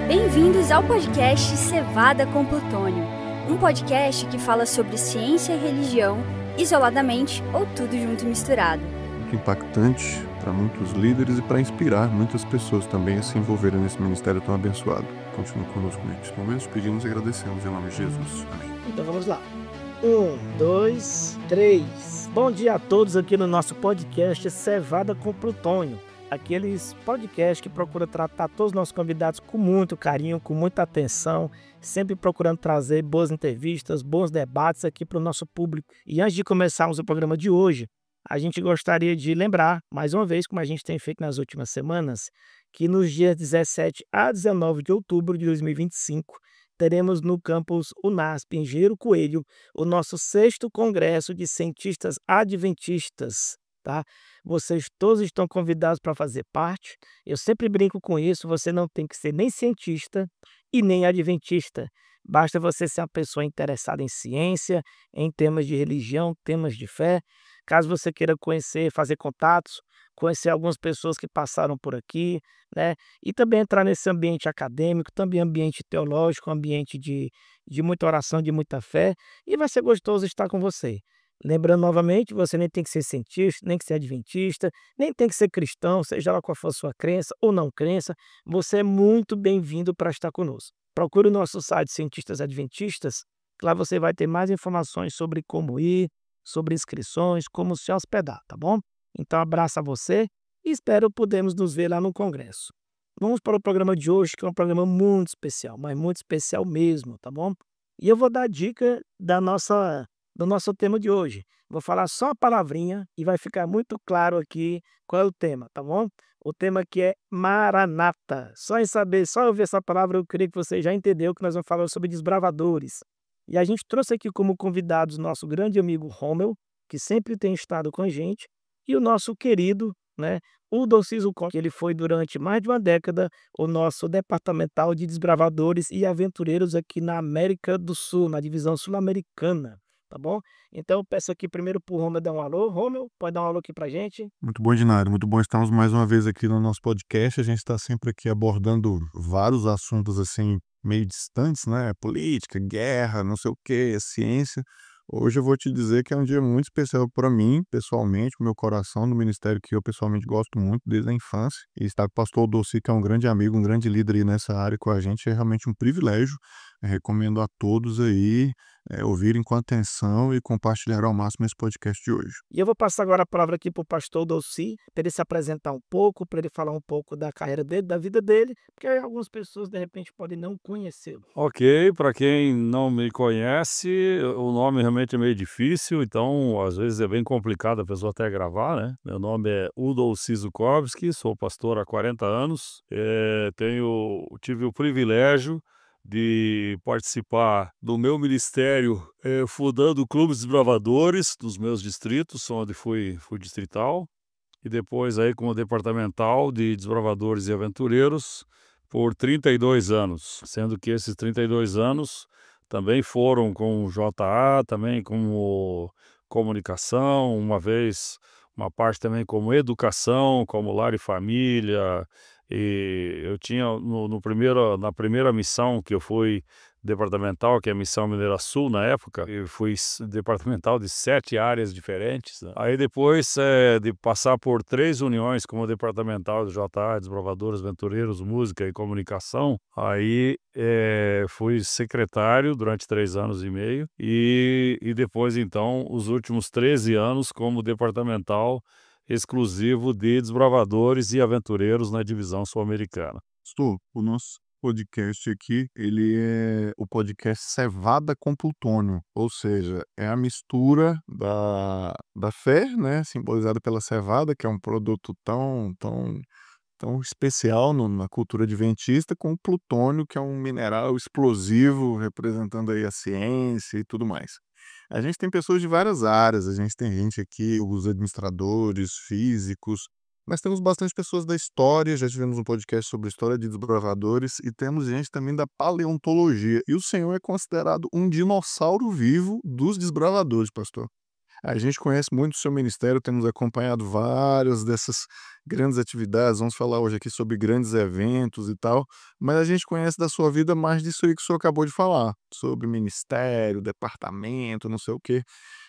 Bem-vindos ao podcast Cevada com Plutônio, um podcast que fala sobre ciência e religião, isoladamente ou tudo junto e misturado. Muito impactante para muitos líderes e para inspirar muitas pessoas também a se envolverem nesse ministério tão abençoado. Continue conosco nestes momentos, pedimos e agradecemos em nome de Jesus. Amém. Então vamos lá. 1, 2, 3. Bom dia a todos aqui no nosso podcast Cevada com Plutônio. Aqueles podcasts que procuram tratar todos os nossos convidados com muito carinho, com muita atenção, sempre procurando trazer boas entrevistas, bons debates aqui para o nosso público. E antes de começarmos o programa de hoje, a gente gostaria de lembrar, mais uma vez, como a gente tem feito nas últimas semanas, que nos dias 17 a 19 de outubro de 2025, teremos no campus UNASP, em Engenheiro Coelho, o nosso 6º Congresso de Cientistas Adventistas. Tá? Vocês todos estão convidados para fazer parte. Eu sempre brinco com isso, você não tem que ser nem cientista e nem adventista. Basta você ser uma pessoa interessada em ciência, em temas de religião, temas de fé. Caso você queira conhecer, fazer contatos, conhecer algumas pessoas que passaram por aqui, né? E também entrar nesse ambiente acadêmico, também ambiente teológico, ambiente de muita oração, de muita fé. E vai ser gostoso estar com você. Lembrando novamente, você nem tem que ser cientista, nem que ser adventista, nem tem que ser cristão, seja lá qual for a sua crença ou não crença, você é muito bem-vindo para estar conosco. Procure o nosso site Cientistas Adventistas, que lá você vai ter mais informações sobre como ir, sobre inscrições, como se hospedar, tá bom? Então, abraço a você e espero podermos nos ver lá no congresso. Vamos para o programa de hoje, que é um programa muito especial, mas muito especial mesmo, tá bom? E eu vou dar a dica do nosso tema de hoje. Vou falar só uma palavrinha e vai ficar muito claro aqui qual é o tema, tá bom? O tema aqui é Maranata. Só em saber, só ouvir essa palavra, eu creio que você já entendeu que nós vamos falar sobre desbravadores. E a gente trouxe aqui como convidados nosso grande amigo Rommel, que sempre tem estado com a gente, e o nosso querido, né, Udo Cizucon, que ele foi durante mais de uma década o nosso departamental de desbravadores e aventureiros aqui na América do Sul, na divisão sul-americana. Tá bom? Então eu peço aqui primeiro pro Romeu dar um alô. Romeu, pode dar um alô aqui pra gente? Muito bom, Dinário. Muito bom estarmos mais uma vez aqui no nosso podcast. A gente está sempre aqui abordando vários assuntos assim meio distantes, né? Política, guerra, não sei o quê, ciência. Hoje eu vou te dizer que é um dia muito especial para mim, pessoalmente, o meu coração, no ministério que eu pessoalmente gosto muito desde a infância. E estar com o pastor Odossi, que é um grande amigo, um grande líder aí nessa área com a gente, é realmente um privilégio. Recomendo a todos aí ouvirem com atenção e compartilhar ao máximo esse podcast de hoje. E eu vou passar agora a palavra aqui para o pastor Odossi, para ele se apresentar um pouco, para ele falar um pouco da carreira dele, da vida dele, porque algumas pessoas de repente podem não conhecê-lo. Ok, para quem não me conhece, o nome realmente é meio difícil, então às vezes é bem complicado a pessoa até gravar, né? Meu nome é Udo Cizukovski, sou pastor há 40 anos, tive o privilégio de participar do meu ministério, fundando clubes desbravadores dos meus distritos, onde fui distrital, e depois aí como departamental de desbravadores e aventureiros por 32 anos, sendo que esses 32 anos também foram com o JA, também como comunicação, uma parte também como educação, como lar e família. E eu tinha na primeira missão que eu fui departamental, que é a Missão Mineira Sul na época, eu fui departamental de 7 áreas diferentes, né? Aí depois de passar por 3 uniões como departamental do JA, Desbravadores, Aventureiros, Música e Comunicação, aí fui secretário durante 3 anos e meio e depois então os últimos 13 anos como departamental exclusivo de desbravadores e aventureiros na divisão sul-americana. Pastor, o nosso podcast aqui, ele é o podcast Cevada com Plutônio, ou seja, é a mistura da fé, né, simbolizada pela cevada, que é um produto tão especial na cultura adventista, com o plutônio, que é um mineral explosivo, representando aí a ciência e tudo mais. A gente tem pessoas de várias áreas, a gente tem gente aqui, os administradores, físicos, mas temos bastante pessoas da história, já tivemos um podcast sobre história de desbravadores e temos gente também da paleontologia. E o senhor é considerado um dinossauro vivo dos desbravadores, pastor. A gente conhece muito o seu ministério, temos acompanhado várias grandes atividades, vamos falar hoje aqui sobre grandes eventos e tal, mas a gente conhece da sua vida mais disso aí que o senhor acabou de falar, sobre ministério, departamento, não sei o quê.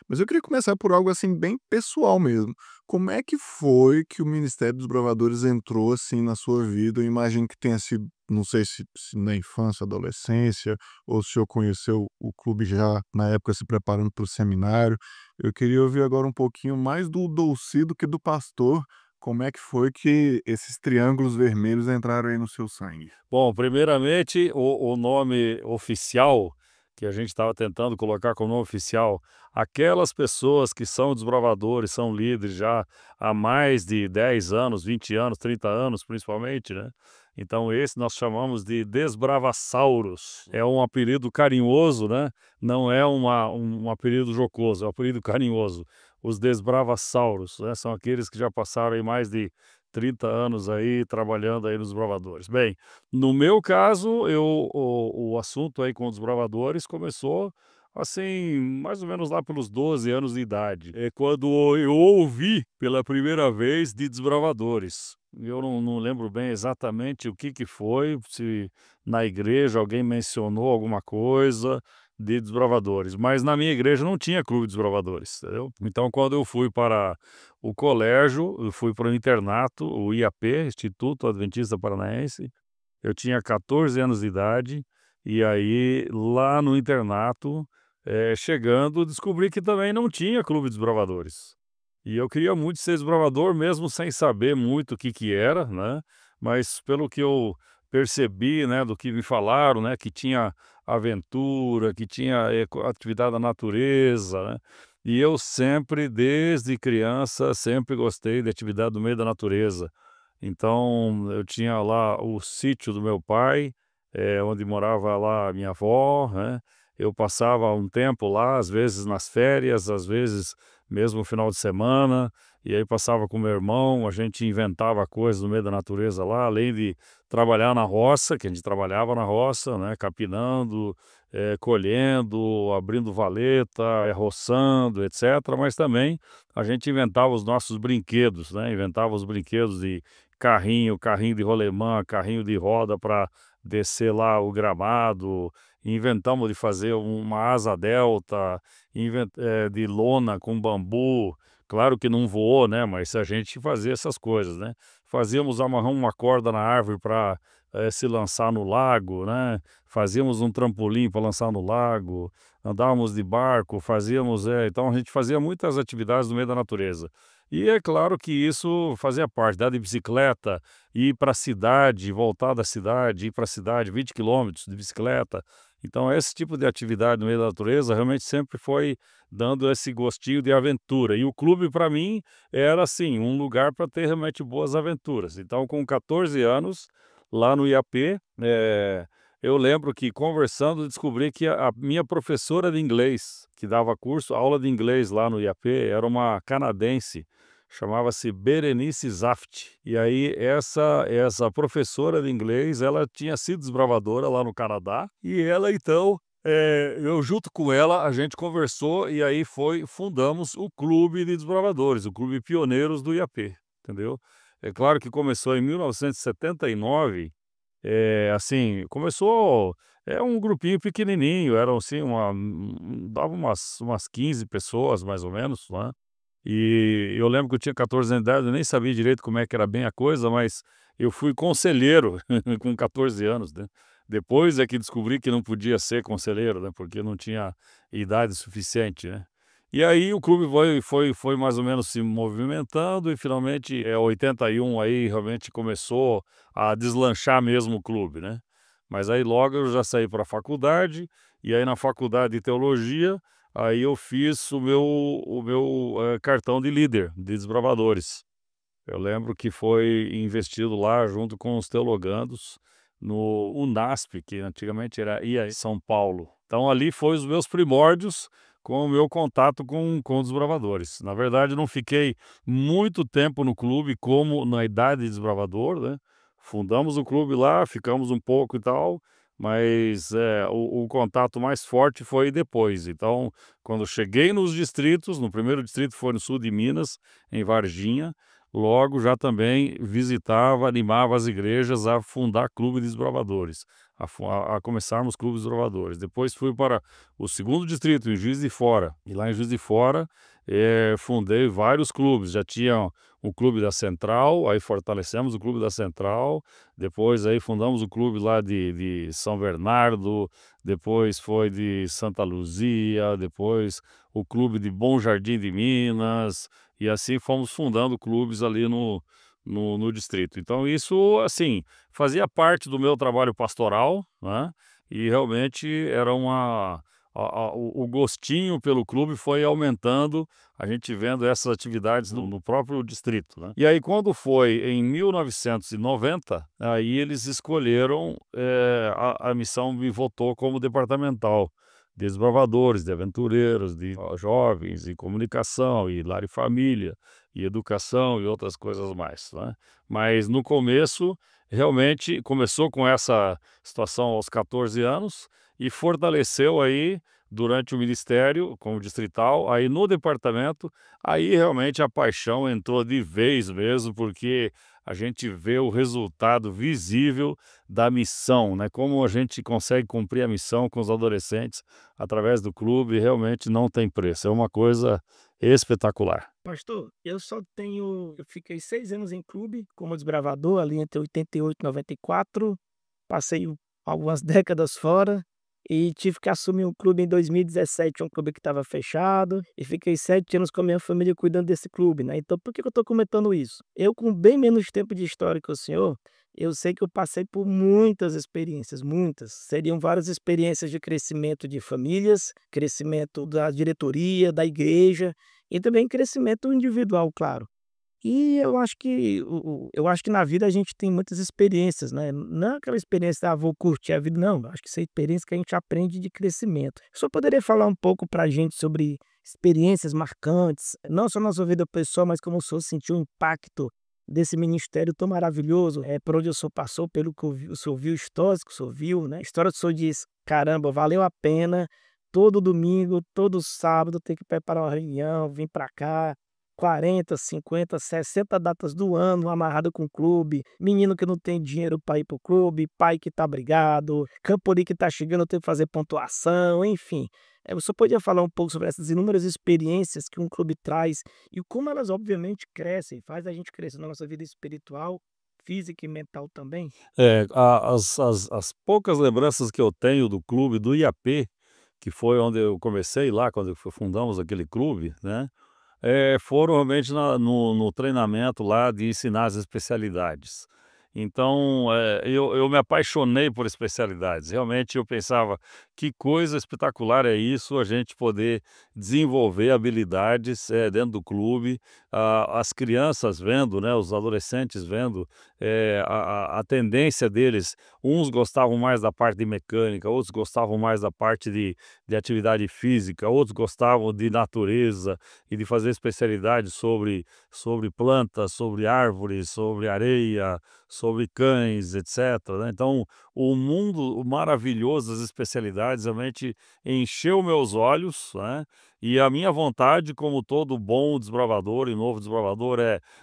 Mas eu queria começar por algo assim bem pessoal mesmo. Como é que foi que o Ministério dos Bravadores entrou assim na sua vida? Eu imagino que tenha sido, não sei se na infância, adolescência, ou se o senhor conheceu o clube já na época se preparando para o seminário. Eu queria ouvir agora um pouquinho mais do Dolci do que do pastor. Como é que foi que esses triângulos vermelhos entraram aí no seu sangue? Bom, primeiramente, o nome oficial que a gente estava tentando colocar como nome oficial, aquelas pessoas que são desbravadores, são líderes já há mais de 10 anos, 20 anos, 30 anos principalmente, né? Então esse nós chamamos de desbravassauros. É um apelido carinhoso, né? Não é um apelido jocoso, é um apelido carinhoso. Os desbravassauros, né? São aqueles que já passaram aí mais de 30 anos aí trabalhando aí nos bravadores. Bem, no meu caso, o assunto aí com os bravadores começou, assim, mais ou menos lá pelos 12 anos de idade. É quando eu ouvi pela primeira vez de desbravadores. Eu não lembro bem exatamente o que foi, se na igreja alguém mencionou alguma coisa de desbravadores, mas na minha igreja não tinha clube de desbravadores, entendeu? Então, quando eu fui para o colégio, eu fui para o internato, o IAP, Instituto Adventista Paranaense, eu tinha 14 anos de idade, e aí lá no internato, chegando, descobri que também não tinha clube de desbravadores. E eu queria muito ser desbravador, mesmo sem saber muito o que que era, né, mas pelo que eu percebi, né, do que me falaram, né, que tinha aventura, que tinha, atividade da natureza, né, e eu sempre, desde criança, sempre gostei de atividade no meio da natureza. Então, eu tinha lá o sítio do meu pai, onde morava lá a minha avó, né. Eu passava um tempo lá, às vezes nas férias, às vezes mesmo no final de semana, e aí passava com meu irmão, a gente inventava coisas no meio da natureza lá, além de trabalhar na roça, que a gente trabalhava na roça, né, capinando, colhendo, abrindo valeta, roçando, etcétera, mas também a gente inventava os nossos brinquedos, né, inventava os brinquedos de carrinho de rolemã, carrinho de roda para descer lá o gramado, inventamos de fazer uma asa delta, de lona com bambu. Claro que não voou, né, mas a gente fazia essas coisas, né. Fazíamos amarrar uma corda na árvore para se lançar no lago, né, fazíamos um trampolim para lançar no lago, andávamos de barco, então a gente fazia muitas atividades no meio da natureza. E é claro que isso fazia parte, andar de bicicleta, ir para a cidade, voltar da cidade, ir para a cidade, 20 quilômetros de bicicleta. Então esse tipo de atividade no meio da natureza realmente sempre foi dando esse gostinho de aventura. E o clube para mim era assim, um lugar para ter realmente boas aventuras. Então com 14 anos, lá no IAP, eu lembro que conversando descobri que a minha professora de inglês, que dava curso, aula de inglês lá no IAP, era uma canadense, chamava-se Berenice Zaft. E aí essa professora de inglês, ela tinha sido desbravadora lá no Canadá, e ela então, eu junto com ela, a gente conversou e aí fundamos o Clube de Desbravadores, o Clube Pioneiros do IAP, entendeu. É claro que começou em 1979, assim, começou um grupinho pequenininho, eram assim dava umas 15 pessoas mais ou menos, né. E eu lembro que eu tinha 14 anos de idade, eu nem sabia direito como é que era bem a coisa, mas eu fui conselheiro com 14 anos, né. Depois é que descobri que não podia ser conselheiro, né, porque não tinha idade suficiente, né. E aí o clube foi mais ou menos se movimentando e finalmente, 81 aí realmente começou a deslanchar mesmo o clube, né. Mas aí logo eu já saí para a faculdade, e aí na faculdade de teologia, aí eu fiz o meu cartão de líder de desbravadores. Eu lembro que foi investido lá junto com os teologandos no UNASP, que antigamente era IA São Paulo. Então ali foi os meus primórdios com o meu contato com os desbravadores. Na verdade, não fiquei muito tempo no clube como na idade de desbravador, né. Fundamos o clube lá, ficamos um pouco e tal, mas, o contato mais forte foi depois. Então, quando cheguei nos distritos, no primeiro distrito foi no sul de Minas, em Varginha, logo já também visitava, animava as igrejas a fundar clube de desbravadores, a começarmos clubes de desbravadores. Depois fui para o segundo distrito, em Juiz de Fora, e lá em Juiz de Fora fundei vários clubes. Já tinha o clube da Central, aí fortalecemos o clube da Central, depois aí fundamos o clube lá de São Bernardo, depois foi de Santa Luzia, depois o clube de Bom Jardim de Minas, e assim fomos fundando clubes ali no distrito. Então isso, assim, fazia parte do meu trabalho pastoral, né? E realmente era o gostinho pelo clube foi aumentando, a gente vendo essas atividades no próprio distrito, né? E aí quando foi em 1990, aí eles escolheram, a missão me votou como departamental de desbravadores, de aventureiros, de jovens, e comunicação, e lar e família, e educação e outras coisas mais, né? Mas no começo, realmente, começou com essa situação aos 14 anos e fortaleceu aí durante o ministério, como distrital, aí no departamento, aí realmente a paixão entrou de vez mesmo, porque a gente vê o resultado visível da missão, né? Como a gente consegue cumprir a missão com os adolescentes através do clube, realmente não tem preço. É uma coisa espetacular. Pastor, eu fiquei 6 anos em clube como desbravador, ali entre 88 e 94, passei algumas décadas fora e tive que assumir um clube em 2017, um clube que estava fechado, e fiquei 7 anos com a minha família cuidando desse clube, né. Então por que que eu estou comentando isso? Eu, com bem menos tempo de história que o senhor, eu sei que eu passei por muitas experiências, muitas. Seriam várias experiências de crescimento de famílias, crescimento da diretoria, da igreja e também crescimento individual, claro. E eu acho que na vida a gente tem muitas experiências, né, não é aquela experiência: "Ah, vou curtir a vida", não, acho que isso é experiência que a gente aprende de crescimento. O senhor poderia falar um pouco pra gente sobre experiências marcantes, não só na sua vida pessoal, mas como o senhor sentiu o impacto desse ministério tão maravilhoso, por onde o senhor passou, pelo que o senhor viu, histórias que o senhor viu, né, história que o senhor diz: "Caramba, valeu a pena todo domingo, todo sábado ter que preparar uma reunião, vir pra cá". 40, 50, 60 datas do ano amarrado com o clube, menino que não tem dinheiro para ir para o clube, pai que tá brigado, Campori que tá chegando, tem que fazer pontuação, enfim. Você podia falar um pouco sobre essas inúmeras experiências que um clube traz e como elas obviamente crescem, faz a gente crescer na nossa vida espiritual, física e mental também? As poucas lembranças que eu tenho do clube do IAP, que foi onde eu comecei lá, quando fundamos aquele clube, né? Foram realmente no treinamento lá de ensinar as especialidades. Então, eu me apaixonei por especialidades. Realmente eu pensava: "Que coisa espetacular é isso, a gente poder desenvolver habilidades, dentro do clube", as crianças vendo, né, os adolescentes vendo, a tendência deles, uns gostavam mais da parte de mecânica, outros gostavam mais da parte de atividade física, outros gostavam de natureza, e de fazer especialidades sobre plantas, sobre árvores, sobre areia, sobre cães, etcétera, né. Então, o mundo maravilhoso das especialidades realmente encheu meus olhos, né, e a minha vontade, como todo bom desbravador e novo desbravador,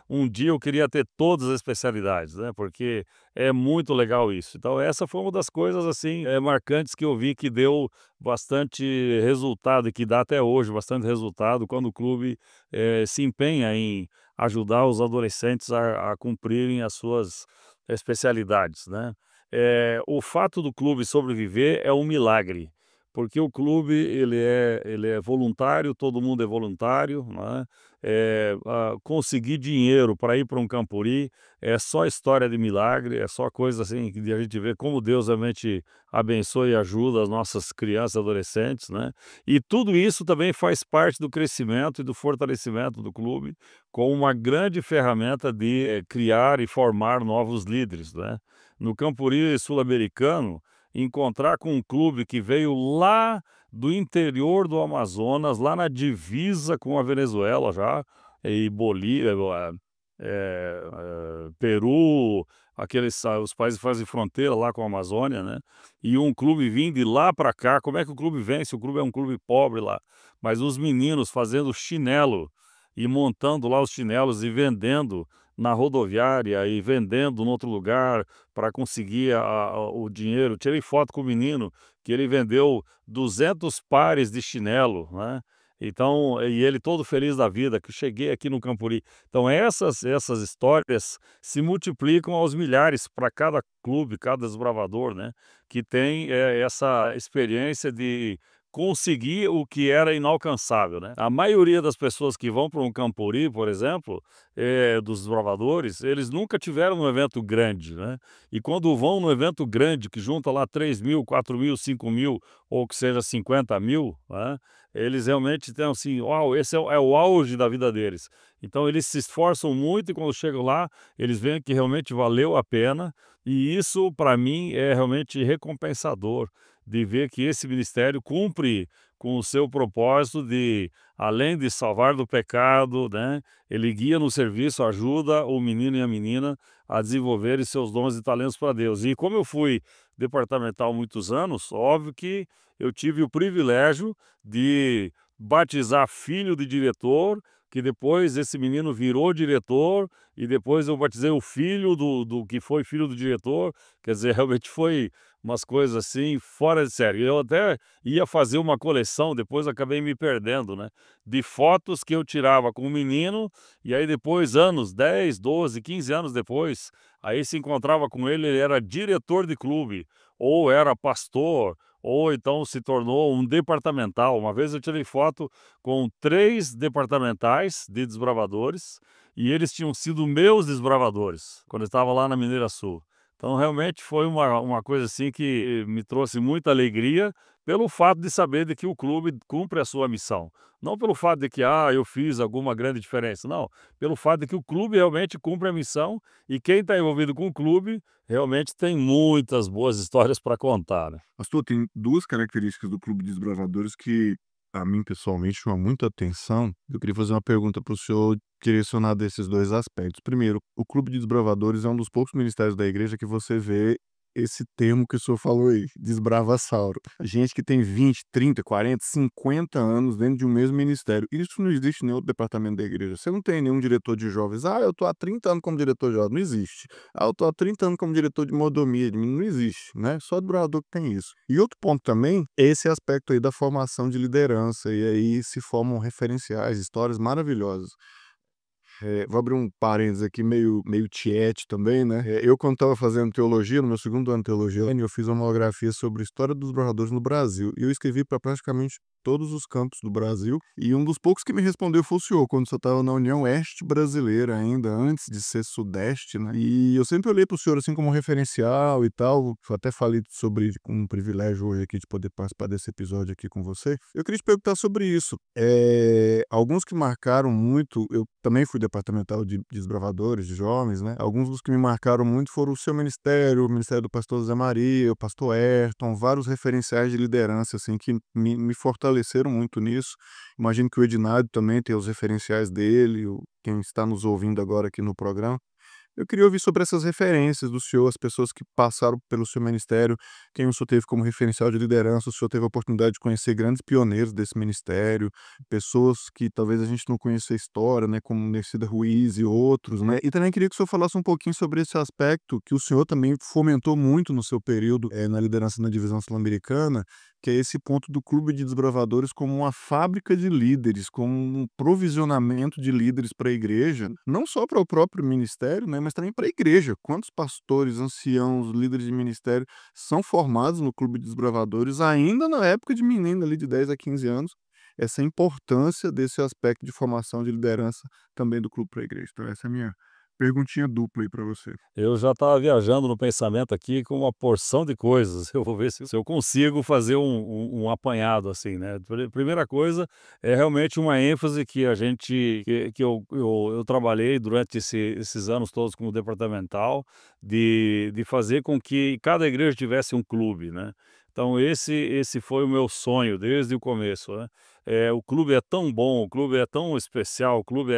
um dia eu queria ter todas as especialidades, né, porque é muito legal isso. Então essa foi uma das coisas, assim, marcantes que eu vi que deu bastante resultado e que dá até hoje bastante resultado quando o clube, se empenha em ajudar os adolescentes a cumprirem as suas especialidades, né. O fato do clube sobreviver é um milagre, porque o clube ele é voluntário, todo mundo é voluntário, né. Conseguir dinheiro para ir para um Campuri é só história de milagre, é só coisa assim que a gente vê como Deus realmente abençoa e ajuda as nossas crianças e adolescentes, né. E tudo isso também faz parte do crescimento e do fortalecimento do clube, como uma grande ferramenta de, criar e formar novos líderes, né. No Campuri sul-americano, encontrar com um clube que veio lá do interior do Amazonas, lá na divisa com a Venezuela já, e Bolívia, Peru, os países que fazem fronteira lá com a Amazônia, né, e um clube vindo de lá para cá, como é que o clube vence? O clube é um clube pobre lá, mas os meninos fazendo chinelo e montando lá os chinelos e vendendo na rodoviária e vendendo em outro lugar para conseguir o dinheiro. Tirei foto com o menino que ele vendeu 200 pares de chinelo, né. Então e ele todo feliz da vida, que cheguei aqui no Campuri. Então essas histórias se multiplicam aos milhares para cada clube, cada desbravador, né, que tem, essa experiência de conseguir o que era inalcançável, né. A maioria das pessoas que vão para um Campuri, por exemplo, dos desbravadores, eles nunca tiveram um evento grande, né. E quando vão num evento grande que junta lá 3.000, 4.000, 5.000 ou que seja 50.000, né, eles realmente têm assim: "Uau, esse é o auge da vida deles". Então eles se esforçam muito e quando chegam lá, eles veem que realmente valeu a pena, e isso para mim é realmente recompensador, de ver que esse ministério cumpre com o seu propósito de, além de salvar do pecado, né, ele guia no serviço, ajuda o menino e a menina a desenvolverem seus dons e talentos para Deus. E como eu fui departamental muitos anos, óbvio que eu tive o privilégio de batizar filho de diretor, que depois esse menino virou diretor, e depois eu batizei o filho do que foi filho do diretor. Quer dizer, realmente foi umas coisas assim fora de série. Eu até ia fazer uma coleção, depois acabei me perdendo, né, de fotos que eu tirava com o menino, e aí depois anos, 10, 12, 15 anos depois, aí se encontrava com ele era diretor de clube, ou era pastor, ou então se tornou um departamental. Uma vez eu tirei foto com 3 departamentais de desbravadores, e eles tinham sido meus desbravadores, quando eu estava lá na Mineira Sul. Então realmente foi uma coisa assim que me trouxe muita alegria, pelo fato de saber de que o clube cumpre a sua missão. Não pelo fato de que, eu fiz alguma grande diferença, não, pelo fato de que o clube realmente cumpre a missão, e quem está envolvido com o clube realmente tem muitas boas histórias para contar, né. Pastor, tem duas características do Clube de Desbravadores que a mim pessoalmente chamam muita atenção. Eu queria fazer uma pergunta para o senhor direcionada a esses dois aspectos. Primeiro, o Clube de Desbravadores é um dos poucos ministérios da igreja que você vê esse termo que o senhor falou aí, desbravassauro. Gente que tem 20, 30, 40, 50 anos dentro de um mesmo ministério. Isso não existe em nenhum outro departamento da igreja. Você não tem nenhum diretor de jovens. Eu tô há 30 anos como diretor de jovens. Não existe. Eu tô há 30 anos como diretor de mordomia. Não existe, né? Só desbravador que tem isso. E outro ponto também é esse aspecto aí da formação de liderança. E aí se formam referenciais, histórias maravilhosas. Vou abrir um parênteses aqui meio tiete também, né. Eu quando estava fazendo teologia, no meu segundo ano de teologia, eu fiz uma monografia sobre a história dos bravadores no Brasil, e eu escrevi para praticamente todos os campos do Brasil, e um dos poucos que me respondeu foi o senhor, quando o senhor estava na União Oeste Brasileira ainda, antes de ser Sudeste, né. E eu sempre olhei para o senhor, assim, como um referencial e tal, eu até falei sobre com um privilégio hoje aqui de poder participar desse episódio aqui com você. Eu queria te perguntar sobre isso. Alguns que marcaram muito, eu também fui departamental de desbravadores, de jovens, né. Alguns dos que me marcaram muito foram o seu ministério, o ministério do pastor Zé Maria, o pastor Ayrton, vários referenciais de liderança, assim, que me fortaleceram muito nisso. Imagino que o Edinardo também tem os referenciais dele, quem está nos ouvindo agora aqui no programa. Eu queria ouvir sobre essas referências do senhor, as pessoas que passaram pelo seu ministério, quem o senhor teve como referencial de liderança, o senhor teve a oportunidade de conhecer grandes pioneiros desse ministério, pessoas que talvez a gente não conheça a história, né, como Nercida Ruiz e outros, né. E também queria que o senhor falasse um pouquinho sobre esse aspecto que o senhor também fomentou muito no seu período, na liderança na divisão sul-americana, que é esse ponto do Clube de Desbravadores como uma fábrica de líderes, como um provisionamento de líderes para a igreja, não só para o próprio ministério, né, mas também para a igreja. Quantos pastores, anciãos, líderes de ministério são formados no Clube de Desbravadores ainda na época de menino ali de 10 a 15 anos? Essa importância desse aspecto de formação de liderança também do clube para a igreja. Então essa é a minha perguntinha dupla aí para você. Eu já estava viajando no pensamento aqui com uma porção de coisas. Eu vou ver se eu consigo fazer um apanhado assim, né. Primeira coisa é realmente uma ênfase que a gente que eu trabalhei durante esses anos todos como departamental, de fazer com que cada igreja tivesse um clube, né. Então esse foi o meu sonho desde o começo, né. O clube é tão bom, o clube é tão especial, o clube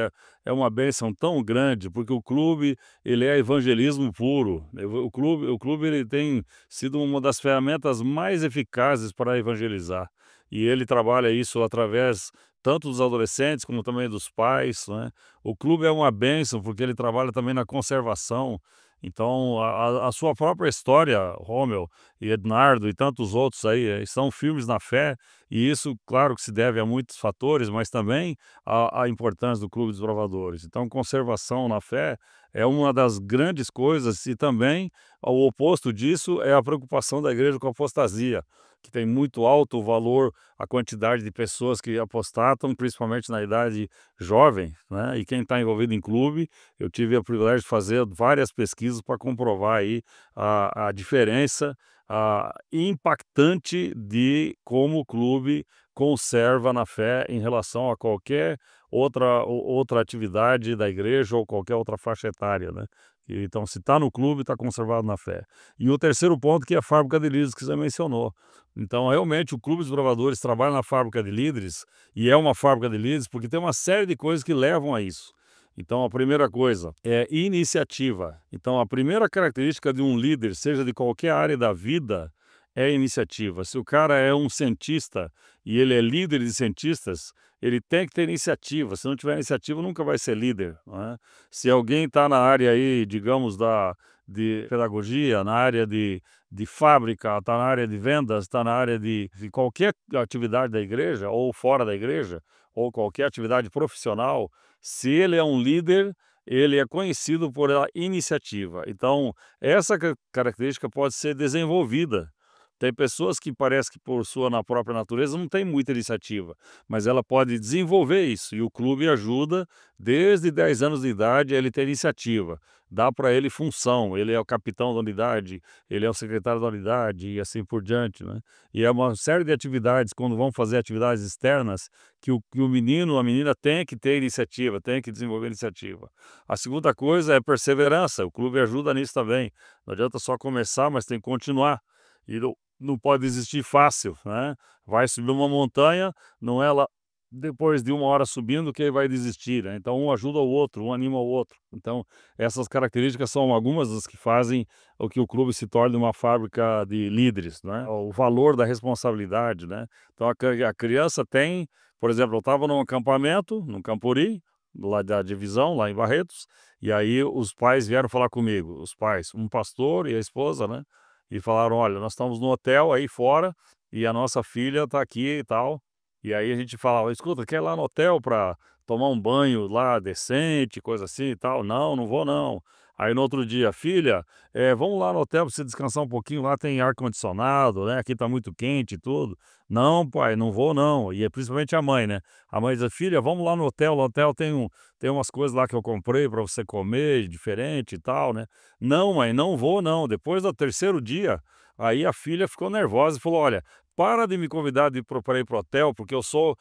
é uma bênção tão grande, porque o clube ele é evangelismo puro, né. O clube ele tem sido uma das ferramentas mais eficazes para evangelizar. e ele trabalha isso através tanto dos adolescentes como também dos pais, né. O clube é uma bênção, porque ele trabalha também na conservação, então a sua própria história, Rômel e Ednardo e tantos outros aí, são filmes na fé, e isso claro que se deve a muitos fatores, mas também a importância do Clube dos Bravadores. Então conservação na fé é uma das grandes coisas e também o oposto disso é a preocupação da igreja com a apostasia, que tem muito alto o valor, a quantidade de pessoas que apostatam, principalmente na idade jovem, né, e quem está envolvido em clube, eu tive o privilégio de fazer várias pesquisas para comprovar aí a diferença, impactante de como o clube conserva na fé em relação a qualquer outra atividade da igreja ou qualquer outra faixa etária, né. Então se está no clube, está conservado na fé. E o terceiro ponto que é a fábrica de líderes que você mencionou. Então realmente o Clube dos Bravadores trabalha na fábrica de líderes, e é uma fábrica de líderes porque tem uma série de coisas que levam a isso. Então a primeira coisa é iniciativa. Então a primeira característica de um líder, seja de qualquer área da vida, é iniciativa. Se o cara é um cientista e ele é líder de cientistas, ele tem que ter iniciativa. Se não tiver iniciativa, nunca vai ser líder, não é? Se alguém está na área aí, digamos, de pedagogia, na área de fábrica, está na área de vendas, está na área de qualquer atividade da igreja ou fora da igreja, ou qualquer atividade profissional, se ele é um líder, ele é conhecido por a iniciativa. Então, essa característica pode ser desenvolvida. Tem pessoas que parece que por sua na própria natureza não tem muita iniciativa, mas ela pode desenvolver isso, e o clube ajuda desde 10 anos de idade a ele ter iniciativa. Dá para ele função, ele é o capitão da unidade, ele é o secretário da unidade e assim por diante, né. E é uma série de atividades, quando vão fazer atividades externas, que o menino ou a menina tem que ter iniciativa, tem que desenvolver iniciativa. A segunda coisa é perseverança, o clube ajuda nisso também. Não adianta só começar, mas tem que continuar. E não pode desistir fácil, né. Vai subir uma montanha, não é lá depois de 1 hora subindo que ele vai desistir, né. Então um ajuda o outro, um anima o outro. Então essas características são algumas das que fazem o que o clube se torne uma fábrica de líderes, né. O valor da responsabilidade, né. Então a criança tem, por exemplo, eu estava num acampamento, num Campuri, lá da divisão, lá em Barretos, e aí os pais vieram falar comigo, os pais, um pastor e a esposa, né, e falaram: "Olha, nós estamos no hotel aí fora e a nossa filha está aqui e tal". E aí a gente falava: "Escuta, quer ir lá no hotel para tomar um banho lá decente, coisa assim e tal?". "Não, não vou não". Aí no outro dia: "Filha, vamos lá no hotel para você descansar um pouquinho, lá tem ar-condicionado, né, aqui tá muito quente e tudo". "Não, pai, não vou não". E é principalmente a mãe, né. A mãe diz: "Filha, vamos lá no hotel tem umas coisas lá que eu comprei para você comer diferente e tal, né". "Não, mãe, não vou não". Depois do terceiro dia, aí a filha ficou nervosa e falou: "Olha, para de me convidar para ir para o hotel, porque eu sou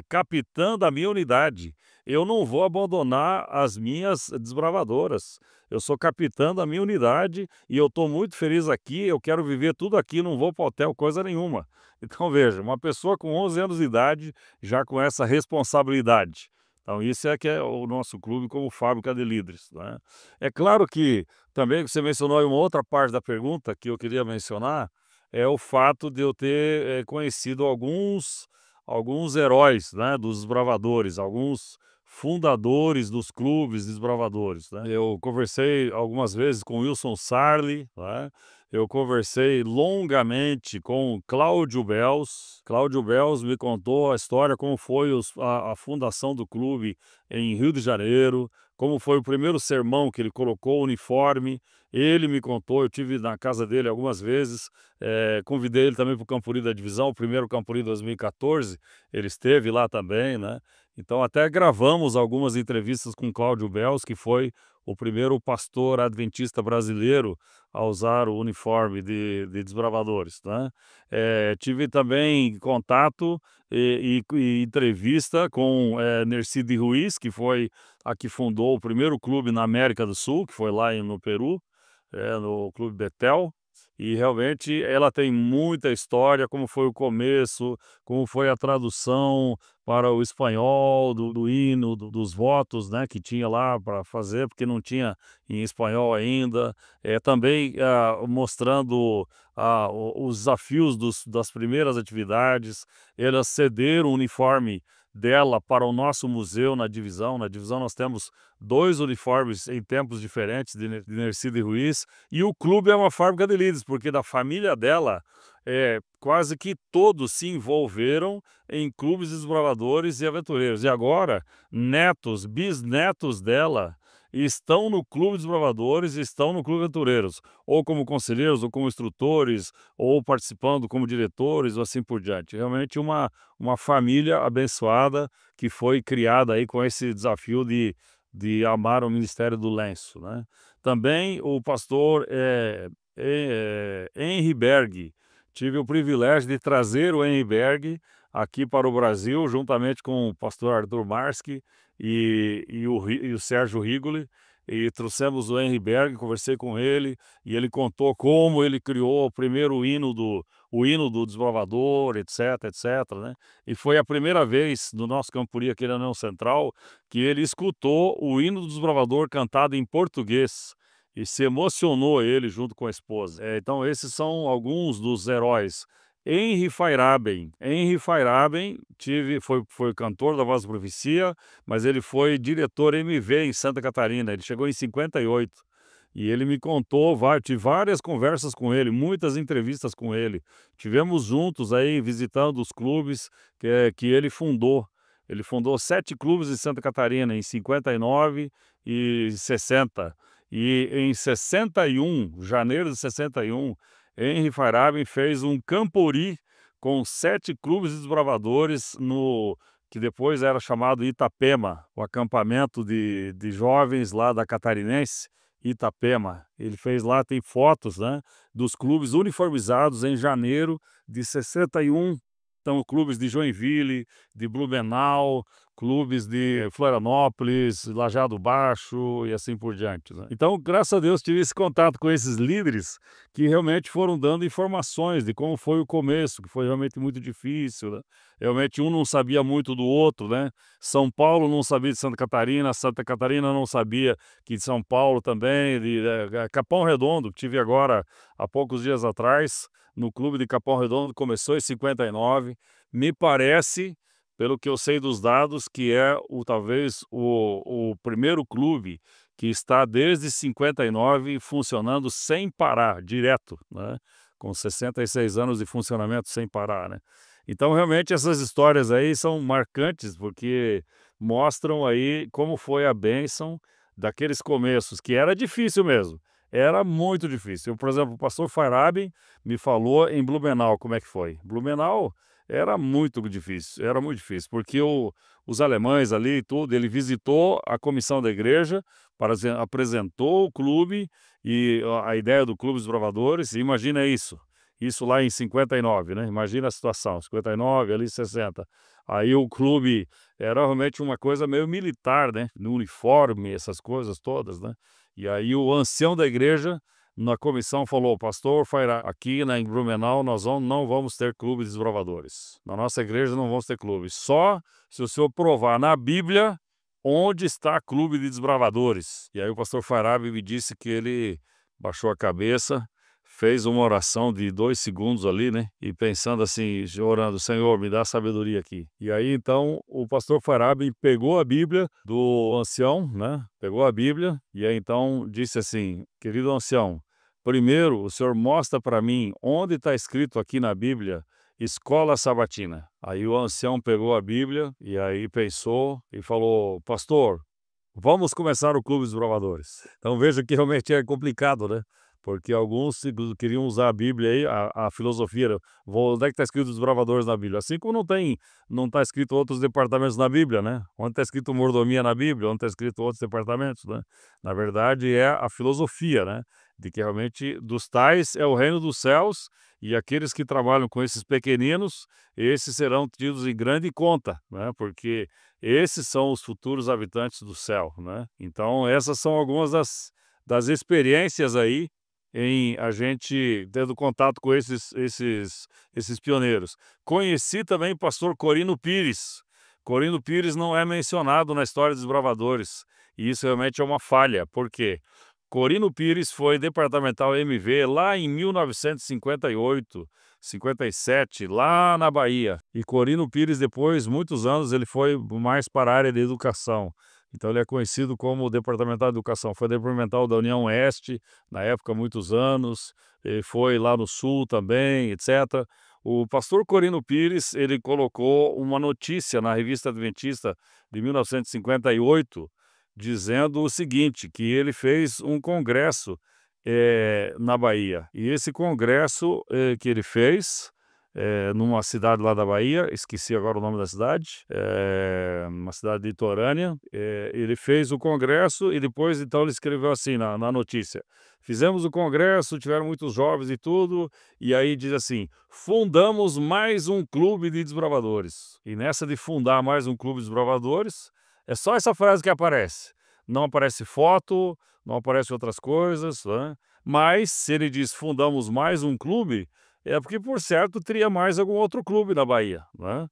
capitã da minha unidade. Eu não vou abandonar as minhas desbravadoras. Eu sou capitã da minha unidade e eu estou muito feliz aqui, eu quero viver tudo aqui, não vou para o hotel coisa nenhuma". Então veja, uma pessoa com 11 anos de idade já com essa responsabilidade. Então isso é que é o nosso clube como fábrica de líderes, né. É claro que também você mencionou aí uma outra parte da pergunta que eu queria mencionar, é o fato de eu ter, conhecido alguns heróis, né, dos desbravadores, alguns fundadores dos clubes desbravadores, né. Eu conversei algumas vezes com Wilson Sarli, né, eu conversei longamente com Cláudio Bels. Cláudio Bels me contou a história, como foi a fundação do clube em Rio de Janeiro, como foi o primeiro sermão que ele colocou o uniforme, ele me contou, eu tive na casa dele algumas vezes, convidei ele também para o Campuri da divisão, o primeiro Campuri 2014, ele esteve lá também, né. Então até gravamos algumas entrevistas com Cláudio Bels, que foi o primeiro pastor adventista brasileiro a usar o uniforme de desbravadores, né. Tive também contato e entrevista com, Nercide Ruiz, que foi a que fundou o primeiro clube na América do Sul, que foi lá no Peru, no Clube Betel, E realmente ela tem muita história, como foi o começo, como foi a tradução para o espanhol do hino, dos votos, né, que tinha lá para fazer, porque não tinha em espanhol ainda. Também mostrando os desafios das primeiras atividades. Elas cederam o uniforme dela para o nosso museu na divisão. Na divisão nós temos 2 uniformes em tempos diferentes de Nercida e Ruiz, e o clube é uma fábrica de líderes, porque da família dela, quase que todos se envolveram em clubes de desbravadores e aventureiros. E agora, netos, bisnetos dela estão no clube de desbravadores e estão no clube de aventureiros, ou como conselheiros, ou como instrutores, ou participando como diretores, ou assim por diante. Realmente uma família abençoada que foi criada aí com esse desafio de amar o ministério do lenço, né? Também o pastor Henry Berg. Tive o privilégio de trazer o Henry Berg aqui para o Brasil, juntamente com o pastor Arthur Marsky e o Sérgio Rigoli, e trouxemos o Henry Berg, conversei com ele, e ele contou como ele criou o primeiro o hino do desbravador, etc, etc, né? E foi a primeira vez no nosso Campuri aqui na União Central que ele escutou o hino do desbravador cantado em português. E se emocionou ele junto com a esposa. Então esses são alguns dos heróis. Henry Feyerabend. Henry Feyerabend foi cantor da Voz da Profecia, mas ele foi diretor MV em Santa Catarina. Ele chegou em 58. E ele me contou, tive várias conversas com ele, muitas entrevistas com ele. Tivemos juntos aí visitando os clubes que ele fundou. Ele fundou 7 clubes em Santa Catarina em 59 e 60. E em 61, janeiro de 61, Henry Feyerabend fez um Campuri com 7 clubes de desbravadores que depois era chamado Itapema, o acampamento de jovens lá da Catarinense, Itapema. Ele fez lá, tem fotos, né, dos clubes uniformizados em janeiro de 61. Então, clubes de Joinville, de Blumenau, clubes de Florianópolis, Lajeado Baixo e assim por diante, né? Então, graças a Deus, tive esse contato com esses líderes que realmente foram dando informações de como foi o começo, que foi realmente muito difícil, né? Realmente um não sabia muito do outro, né? São Paulo não sabia de Santa Catarina não sabia que de São Paulo também, Capão Redondo, que tive agora há poucos dias atrás, no clube de Capão Redondo, começou em 59. Me parece, pelo que eu sei dos dados, que é talvez o primeiro clube que está desde 59 funcionando sem parar, direto, né? Com 66 anos de funcionamento sem parar, né? Então, realmente, essas histórias aí são marcantes, porque mostram aí como foi a bênção daqueles começos, que era difícil mesmo. Era muito difícil. Por exemplo, o pastor Feyerabend me falou em Blumenau como é que foi. Blumenau era muito difícil, porque os alemães ali e tudo, ele visitou a comissão da igreja, apresentou o clube e a ideia do Clube dos Bravadores, e imagina isso lá em 59, né? Imagina a situação, 59, ali 60. Aí o clube era realmente uma coisa meio militar, né? No uniforme, essas coisas todas, né? E aí o ancião da igreja, na comissão, falou: pastor Feyerabend, aqui em Blumenau nós não vamos ter clube de desbravadores. Na nossa igreja não vamos ter clube. Só se o senhor provar na Bíblia onde está clube de desbravadores. E aí o pastor Feyerabend me disse que ele baixou a cabeça, fez uma oração de 2 segundos ali, né? E pensando assim, orando: Senhor, me dá sabedoria aqui. E aí, então, o pastor Feyerabend pegou a Bíblia do ancião, né? Pegou a Bíblia e aí, então, disse assim: querido ancião, primeiro o senhor mostra para mim onde está escrito aqui na Bíblia escola sabatina. Aí o ancião pegou a Bíblia e aí pensou e falou: pastor, vamos começar o Clube dos Bravadores. Então veja que realmente é complicado, né? Porque alguns queriam usar a Bíblia aí, a filosofia, onde é que está escrito os bravadores na Bíblia? Assim como não está escrito outros departamentos na Bíblia, né? Onde está escrito mordomia na Bíblia, onde está escrito outros departamentos, né? Na verdade é a filosofia, né? De que realmente dos tais é o reino dos céus, e aqueles que trabalham com esses pequeninos, esses serão tidos em grande conta, né? Porque esses são os futuros habitantes do céu, né? Então essas são algumas das experiências aí em a gente tendo contato com esses pioneiros. Conheci também o pastor Corino Pires. Corino Pires não é mencionado na história dos desbravadores, e isso realmente é uma falha. Por quê? Corino Pires foi departamental MV lá em 1958, 57, lá na Bahia. E Corino Pires, depois, muitos anos, ele foi mais para a área de educação. Então ele é conhecido como departamental de educação. Foi departamental da União Oeste, na época, muitos anos. E foi lá no Sul também, etc. O pastor Corino Pires, ele colocou uma notícia na Revista Adventista de 1958, dizendo o seguinte, que ele fez um congresso na Bahia. E esse congresso que ele fez numa cidade lá da Bahia, esqueci agora o nome da cidade, uma cidade litorânea, ele fez o congresso e depois então ele escreveu assim na notícia: fizemos o congresso, tiveram muitos jovens e tudo, e aí diz assim: fundamos mais um clube de desbravadores. E nessa de fundar mais um clube de desbravadores, é só essa frase que aparece. Não aparece foto, não aparece outras coisas, né? Mas se ele diz fundamos mais um clube, é porque, por certo, teria mais algum outro clube na Bahia, né?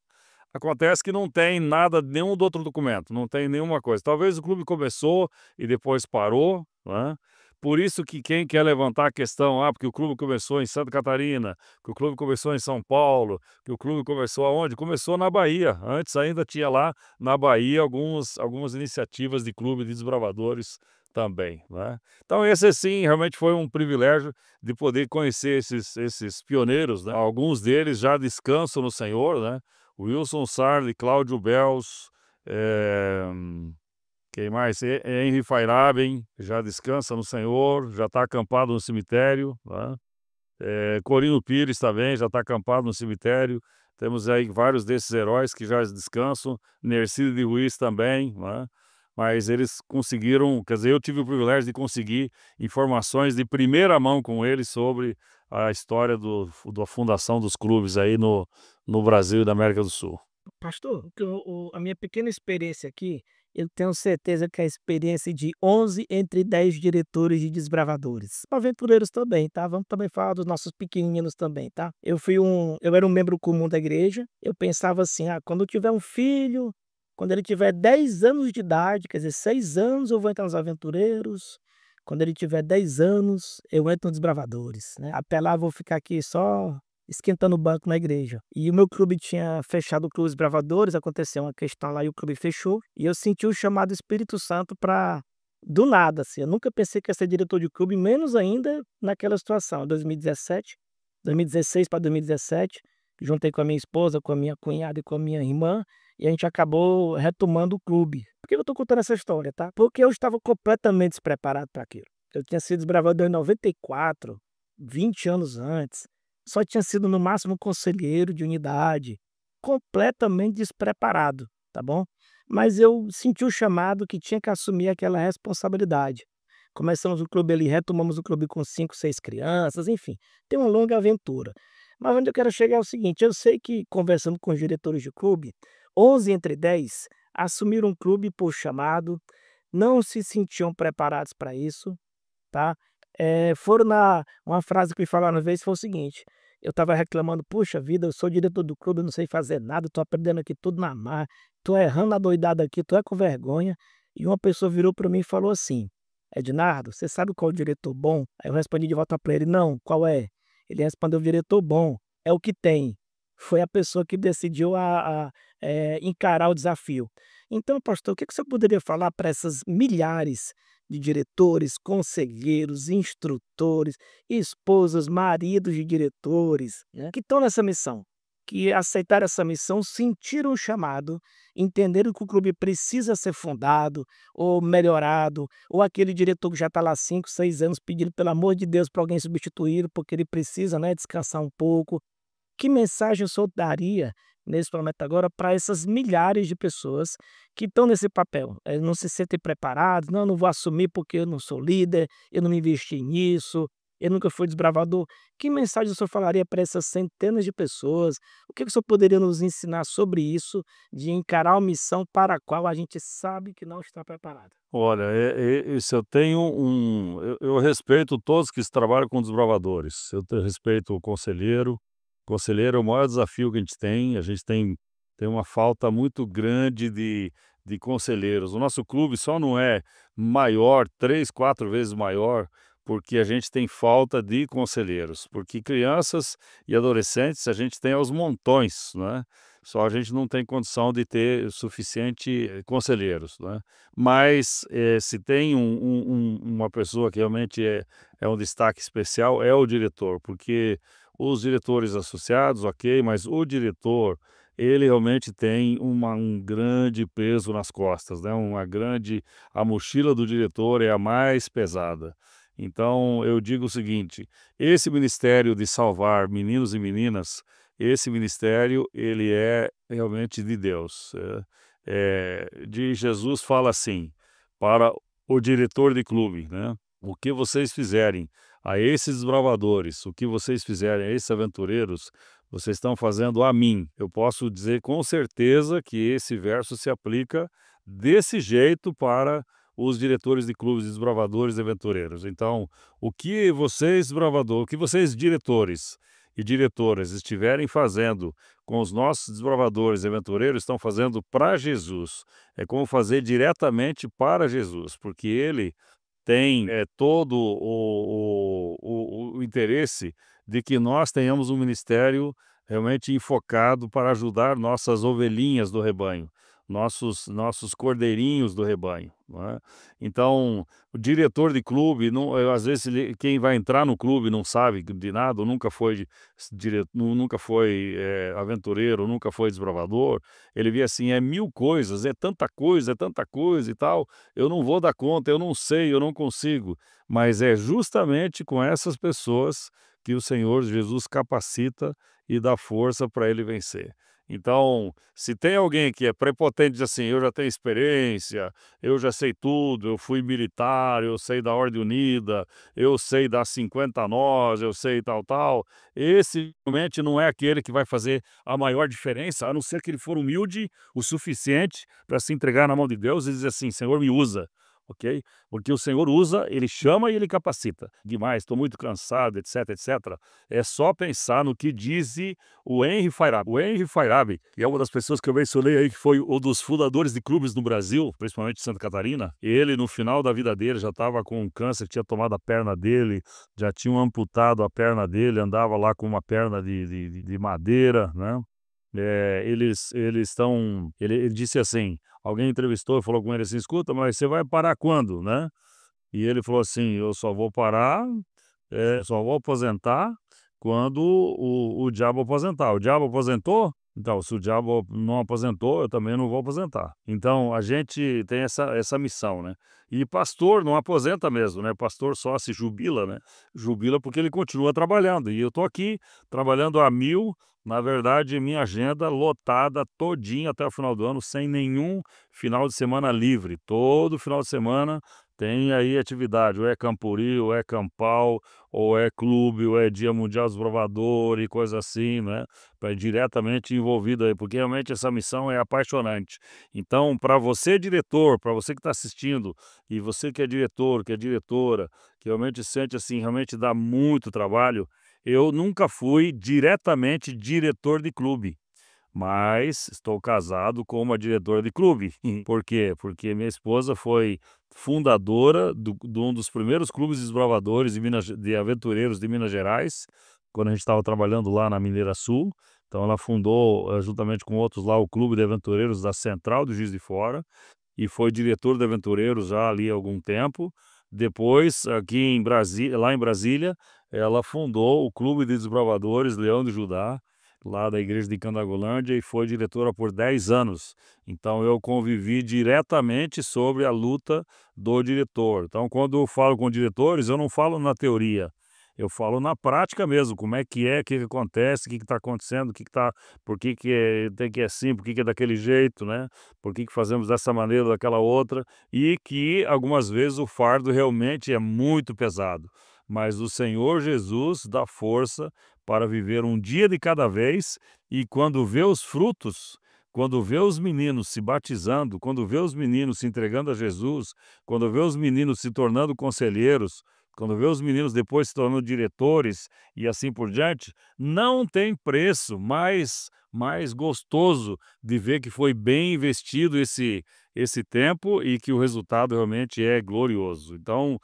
Acontece que não tem nada, nenhum do outro documento, não tem nenhuma coisa. Talvez o clube começou e depois parou, né? Por isso que quem quer levantar a questão, porque o clube começou em Santa Catarina, que o clube começou em São Paulo, que o clube começou aonde? Começou na Bahia. Antes ainda tinha lá na Bahia algumas iniciativas de clube de desbravadores também, né? Então esse sim realmente foi um privilégio de poder conhecer esses pioneiros, né? Alguns deles já descansam no Senhor, né? Wilson Sarli, Cláudio Bels, quem mais? Henry Feiraben, já descansa no Senhor, já está acampado no cemitério, né? Corino Pires também já está acampado no cemitério. Temos aí vários desses heróis que já descansam, Nercílio de Ruiz também, né? Mas eles conseguiram, quer dizer, eu tive o privilégio de conseguir informações de primeira mão com eles sobre a história da fundação dos clubes aí no Brasil e na América do Sul. Pastor, a minha pequena experiência aqui, eu tenho certeza que é a experiência de 11 entre 10 diretores de desbravadores. Aventureiros também, tá? Vamos também falar dos nossos pequeninos também, tá? Eu era um membro comum da igreja, eu pensava assim, quando eu tiver um filho, quando ele tiver 10 anos de idade, quer dizer, 6 anos eu vou entrar nos aventureiros, quando ele tiver 10 anos eu entro nos desbravadores, né? Até lá eu vou ficar aqui só esquentando o banco na igreja. E o meu clube tinha fechado o Clube dos Bravadores, aconteceu uma questão lá e o clube fechou. E eu senti o chamado Espírito Santo para, do nada, assim, eu nunca pensei que ia ser diretor de clube, menos ainda naquela situação, 2016 para 2017, juntei com a minha esposa, com a minha cunhada e com a minha irmã, e a gente acabou retomando o clube. Por que eu estou contando essa história, tá? Porque eu estava completamente despreparado para aquilo. Eu tinha sido desbravador em 94, 20 anos antes. Só tinha sido no máximo conselheiro de unidade, completamente despreparado, tá bom? Mas eu senti o chamado que tinha que assumir aquela responsabilidade. Começamos o clube ali, retomamos o clube com 5, 6 crianças, enfim, tem uma longa aventura. Mas onde eu quero chegar é o seguinte, eu sei que conversando com os diretores de clube, 11 entre 10 assumiram o clube por chamado, não se sentiam preparados para isso, tá? Uma frase que me falaram uma vez foi o seguinte: eu estava reclamando, puxa vida, eu sou diretor do clube, eu não sei fazer nada, estou aprendendo aqui tudo na mar, estou errando a doidada aqui, estou com vergonha. E uma pessoa virou para mim e falou assim: Ednardo, você sabe qual é o diretor bom? Aí eu respondi de volta para ele: não, qual é? Ele respondeu: o diretor bom é o que tem. Foi a pessoa que decidiu encarar o desafio. Então, pastor, o que você poderia falar para essas milhares de diretores, conselheiros, instrutores, esposas, maridos de diretores, né, que estão nessa missão, que aceitaram essa missão, sentiram o chamado, entenderam que o clube precisa ser fundado ou melhorado, ou aquele diretor que já está lá 5, 6 anos pedindo pelo amor de Deus para alguém substituí-lo porque ele precisa, né, descansar um pouco. Que mensagem o senhor daria nesse momento agora para essas milhares de pessoas que estão nesse papel? Não se sentem preparados, não vou assumir porque eu não sou líder, eu não me investi nisso. ele nunca foi desbravador. Que mensagem o senhor falaria para essas centenas de pessoas? O que o senhor poderia nos ensinar sobre isso, de encarar uma missão para a qual a gente sabe que não está preparado? Olha, isso eu tenho eu respeito todos que trabalham com desbravadores, respeito o conselheiro. Conselheiro é o maior desafio que a gente tem uma falta muito grande de conselheiros. O nosso clube só não é maior, 3, 4 vezes maior, porque a gente tem falta de conselheiros, porque crianças e adolescentes a gente tem aos montões, né, só a gente não tem condição de ter suficiente conselheiros, né. Mas, se tem uma pessoa que realmente é um destaque especial, é o diretor, porque os diretores associados, ok, mas o diretor, ele realmente tem um grande peso nas costas, né, a mochila do diretor é a mais pesada. Então eu digo o seguinte, esse ministério de salvar meninos e meninas, esse ministério ele é realmente de Deus, de Jesus fala assim, para o diretor de clube, né: "O que vocês fizerem a esses desbravadores, o que vocês fizerem a esses aventureiros, vocês estão fazendo a mim". Eu posso dizer com certeza que esse verso se aplica desse jeito para os diretores de clubes de desbravadores e aventureiros. Então, o que vocês diretores e diretoras estiverem fazendo com os nossos desbravadores e aventureiros, estão fazendo para Jesus. É como fazer diretamente para Jesus, porque ele tem, todo o interesse de que nós tenhamos um ministério realmente enfocado para ajudar nossas ovelhinhas do rebanho, nossos cordeirinhos do rebanho, não é. Então, o diretor de clube não às vezes quem vai entrar no clube não sabe de nada, ou nunca foi nunca foi, aventureiro, nunca foi desbravador, ele vê assim, é 1000 coisas, é tanta coisa e tal, eu não vou dar conta, eu não sei, eu não consigo. Mas é justamente com essas pessoas que o Senhor Jesus capacita e dá força para ele vencer. Então, se tem alguém que é prepotente, diz assim: "Eu já tenho experiência, eu já sei tudo, eu fui militar, eu sei da Ordem Unida, eu sei das 50 nós, eu sei tal, tal", esse realmente não é aquele que vai fazer a maior diferença, a não ser que ele for humilde o suficiente para se entregar na mão de Deus e dizer assim: "Senhor, me usa", ok? Porque o Senhor usa, ele chama e ele capacita. Demais, estou muito cansado, etc, etc. É só pensar no que diz o Henry Fayrabi. O Henry Fayrabi, que é uma das pessoas que eu mencionei aí, que foi um dos fundadores de clubes no Brasil, principalmente em Santa Catarina. Ele, no final da vida dele, já estava com um câncer, tinha tomado a perna dele, já tinham amputado a perna dele, andava lá com uma perna de madeira, né? Ele disse assim, alguém entrevistou e falou com ele assim: "Escuta, mas você vai parar quando, né?" E ele falou assim: "Eu só vou parar, só vou aposentar quando o diabo aposentar. O diabo aposentou? Então, se o diabo não aposentou, eu também não vou aposentar". Então, a gente tem essa missão, né. E pastor não aposenta mesmo, né, pastor só se jubila, né, jubila porque ele continua trabalhando. E eu tô aqui trabalhando a 1000, na verdade, minha agenda lotada todinha até o final do ano, sem nenhum final de semana livre. Todo final de semana tem aí atividade, ou é Campuri, ou é Campal, ou é clube, ou é Dia Mundial dos Brovador e coisa assim, né, diretamente envolvido aí, porque realmente essa missão é apaixonante. Então, para você diretor, para você que está assistindo, e você que é diretor, que é diretora, que realmente sente assim, realmente dá muito trabalho, eu nunca fui diretamente diretor de clube. Mas estou casado com uma diretora de clube. Por quê? Porque minha esposa foi fundadora de um dos primeiros clubes de desbravadores de aventureiros de Minas Gerais, quando a gente estava trabalhando lá na Mineira Sul. Então ela fundou, juntamente com outros lá, o Clube de Aventureiros da Central do Juiz de Fora, e foi diretor de aventureiros já ali há algum tempo. Depois, aqui em Brasília, lá em Brasília, ela fundou o Clube de Desbravadores Leão de Judá, lá da igreja de Candagolândia, e foi diretora por 10 anos. Então eu convivi diretamente sobre a luta do diretor. Então quando eu falo com diretores, eu não falo na teoria, eu falo na prática mesmo, como é, o que que acontece, o que está acontecendo, por que que tem que é assim, por que que é daquele jeito, né? Por que que fazemos dessa maneira ou daquela outra, e que algumas vezes o fardo realmente é muito pesado. mas o Senhor Jesus dá força para viver um dia de cada vez e quando vê os frutos, quando vê os meninos se batizando, quando vê os meninos se entregando a Jesus, quando vê os meninos se tornando conselheiros, quando vê os meninos depois se tornando diretores e assim por diante, não tem preço mais gostoso de ver que foi bem investido esse tempo e que o resultado realmente é glorioso. Então,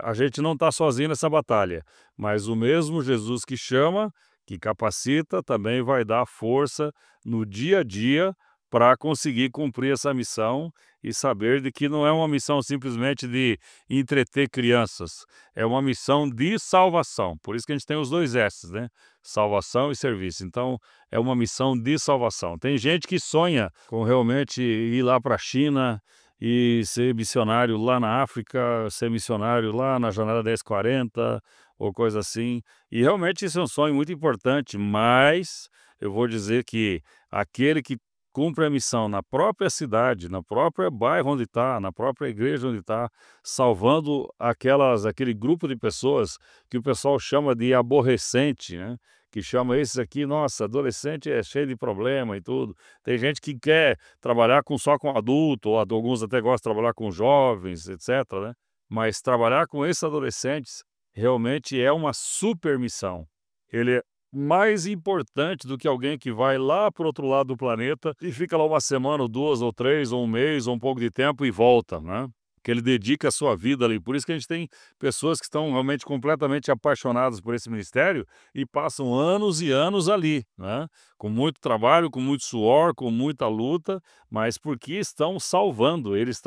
a gente não está sozinho nessa batalha, mas o mesmo Jesus que chama, que capacita, também vai dar força no dia a dia para conseguir cumprir essa missão e saber de que não é uma missão simplesmente de entreter crianças, é uma missão de salvação. Por isso que a gente tem os 2 S's, né? Salvação e serviço. Então, é uma missão de salvação. Tem gente que sonha com realmente ir lá para a China e ser missionário lá na África, ser missionário lá na Jornada 1040 ou coisa assim. E realmente isso é um sonho muito importante, mas eu vou dizer que aquele que cumpre a missão na própria cidade, na própria bairro onde está, na própria igreja onde está, salvando aquele grupo de pessoas que o pessoal chama de aborrecente, né? Que chama esses aqui, nossa, adolescente é cheio de problema e tudo. Tem gente que quer trabalhar só com adulto, ou alguns até gostam de trabalhar com jovens, etc., né? Mas trabalhar com esses adolescentes realmente é uma super missão. Ele é mais importante do que alguém que vai lá para o outro lado do planeta e fica lá uma semana, ou 2 ou 3 ou um mês, ou um pouco de tempo e volta, né. Que ele dedica a sua vida ali. Por isso que a gente tem pessoas que estão realmente completamente apaixonadas por esse ministério e passam anos e anos ali, né, com muito trabalho, com muito suor, com muita luta, mas porque estão salvando, eles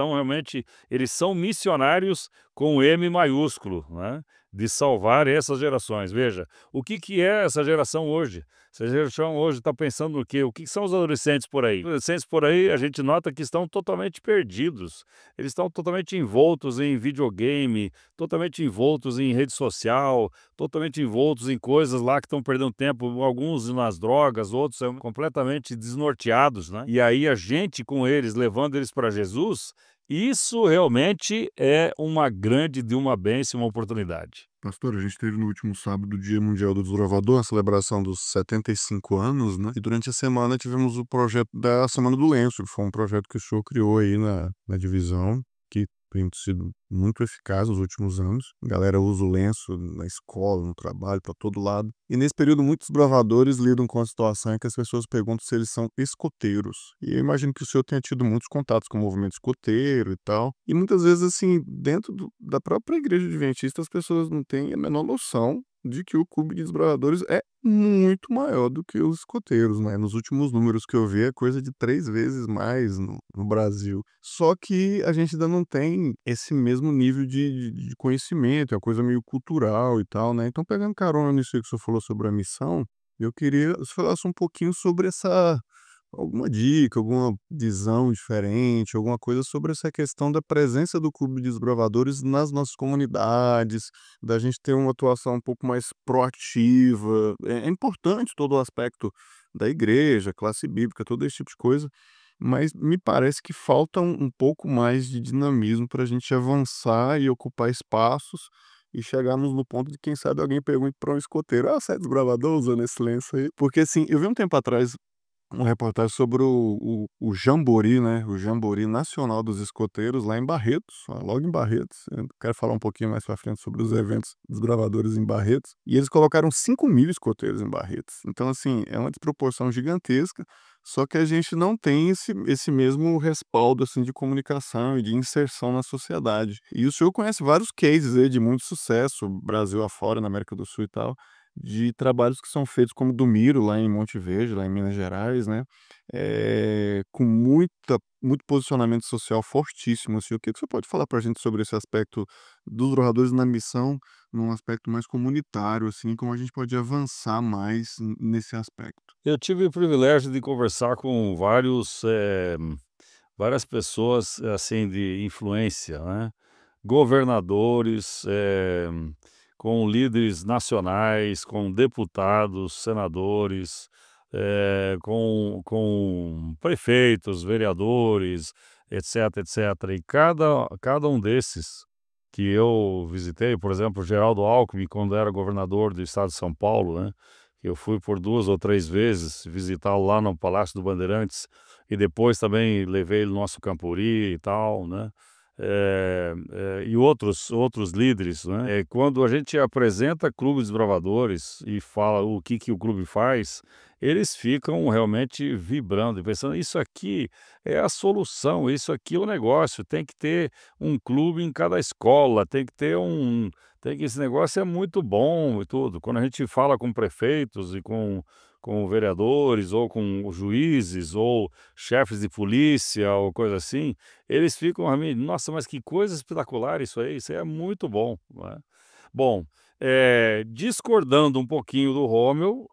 são missionários com M maiúsculo, né, de salvar essas gerações. Veja, o que que é essa geração hoje? Essa geração hoje está pensando no quê? O que que são os adolescentes por aí? Os adolescentes por aí, a gente nota que estão totalmente perdidos. Eles estão totalmente envoltos em videogame, totalmente envoltos em rede social, totalmente envoltos em coisas lá que estão perdendo tempo, alguns nas drogas, outros são completamente desnorteados, né? E aí a gente com eles, levando eles para Jesus, isso realmente é uma bênção, uma oportunidade. Pastor, a gente teve no último sábado o Dia Mundial do Desbravador, a celebração dos 75 anos, né? E durante a semana tivemos o projeto da Semana do Lenço, que foi um projeto que o senhor criou aí na divisão, que tem sido muito eficaz nos últimos anos. A galera usa o lenço na escola, no trabalho, para todo lado. E nesse período, muitos bravadores lidam com a situação em que as pessoas perguntam se eles são escoteiros. E eu imagino que o senhor tenha tido muitos contatos com o movimento escoteiro e tal. E muitas vezes, assim, dentro da própria igreja adventista, as pessoas não têm a menor noção de que o clube de desbravadores é muito maior do que os escoteiros, né? Nos últimos números que eu vi, é coisa de 3 vezes mais no Brasil. Só que a gente ainda não tem esse mesmo nível de conhecimento, é uma coisa meio cultural e tal, né? Então, pegando carona nisso aí que o senhor falou sobre a missão, eu queria que você falasse um pouquinho sobre alguma dica, alguma visão diferente, alguma coisa sobre essa questão da presença do Clube de Desbravadores nas nossas comunidades, da gente ter uma atuação um pouco mais proativa. É importante todo o aspecto da igreja, classe bíblica, todo esse tipo de coisa, mas me parece que falta um pouco mais de dinamismo para a gente avançar e ocupar espaços e chegarmos no ponto de, quem sabe, alguém pergunte para um escoteiro: "Ah, você é desbravador usando esse lenço aí?" Porque, assim, eu vi um tempo atrás uma reportagem sobre o Jamboree, né, o Jamboree Nacional dos Escoteiros lá em Barretos, logo em Barretos. Eu quero falar um pouquinho mais pra frente sobre os eventos dos gravadores em Barretos. E eles colocaram 5.000 escoteiros em Barretos. Então, assim, é uma desproporção gigantesca, só que a gente não tem esse mesmo respaldo, assim, de comunicação e de inserção na sociedade. E o senhor conhece vários cases aí de muito sucesso, Brasil afora, na América do Sul e tal, de trabalhos que são feitos, como do Miro, lá em Monte Verde, lá em Minas Gerais, né, com muito posicionamento social fortíssimo, assim. O que que você pode falar pra gente sobre esse aspecto dos oradores na missão, num aspecto mais comunitário, assim, como a gente pode avançar mais nesse aspecto? Eu tive o privilégio de conversar com várias pessoas, assim, de influência, né, governadores, com líderes nacionais, com deputados, senadores, com prefeitos, vereadores, etc, etc. E cada um desses que eu visitei, por exemplo, Geraldo Alckmin, quando era governador do estado de São Paulo, né? Eu fui por 2 ou 3 vezes visitá-lo lá no Palácio do Bandeirantes e depois também levei ele no nosso Campuri e tal, né? E outros líderes, né? Quando a gente apresenta clubes desbravadores e fala o que o clube faz, eles ficam realmente vibrando e pensando: isso aqui é a solução, isso aqui é o negócio, tem que ter um clube em cada escola, tem que esse negócio é muito bom e tudo. Quando a gente fala com prefeitos e com vereadores ou com juízes ou chefes de polícia ou coisa assim, eles ficam a mim: "Nossa, mas que coisa espetacular isso aí é muito bom", né. Bom, discordando um pouquinho do Rômel,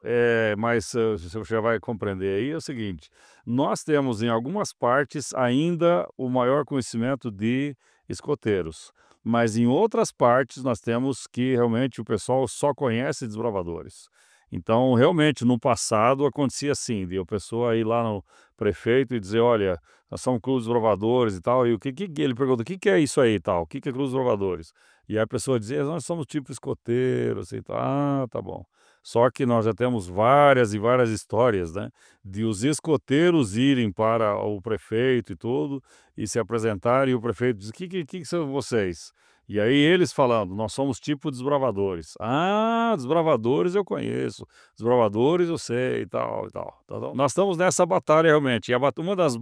mas você já vai compreender aí, é o seguinte: nós temos em algumas partes ainda o maior conhecimento de escoteiros, mas em outras partes nós temos que realmente o pessoal só conhece desbravadores. Então, realmente, no passado acontecia assim, de a pessoa ir lá no prefeito e dizer: "Olha, nós somos clube dos bravadores e tal", e o que ele pergunta: "O que que é isso aí e tal? O que que é clube dos bravadores?" E a pessoa dizia: "Nós somos tipo escoteiro, assim, tal". "Ah, tá bom". Só que nós já temos várias e várias histórias, né, de os escoteiros irem para o prefeito e tudo, e se apresentarem e o prefeito diz: Que são vocês?" E aí eles falando: "Nós somos tipo desbravadores". "Ah, desbravadores eu conheço, desbravadores eu sei", e tal, e tal. Então, nós estamos nessa batalha realmente, e a bata uma das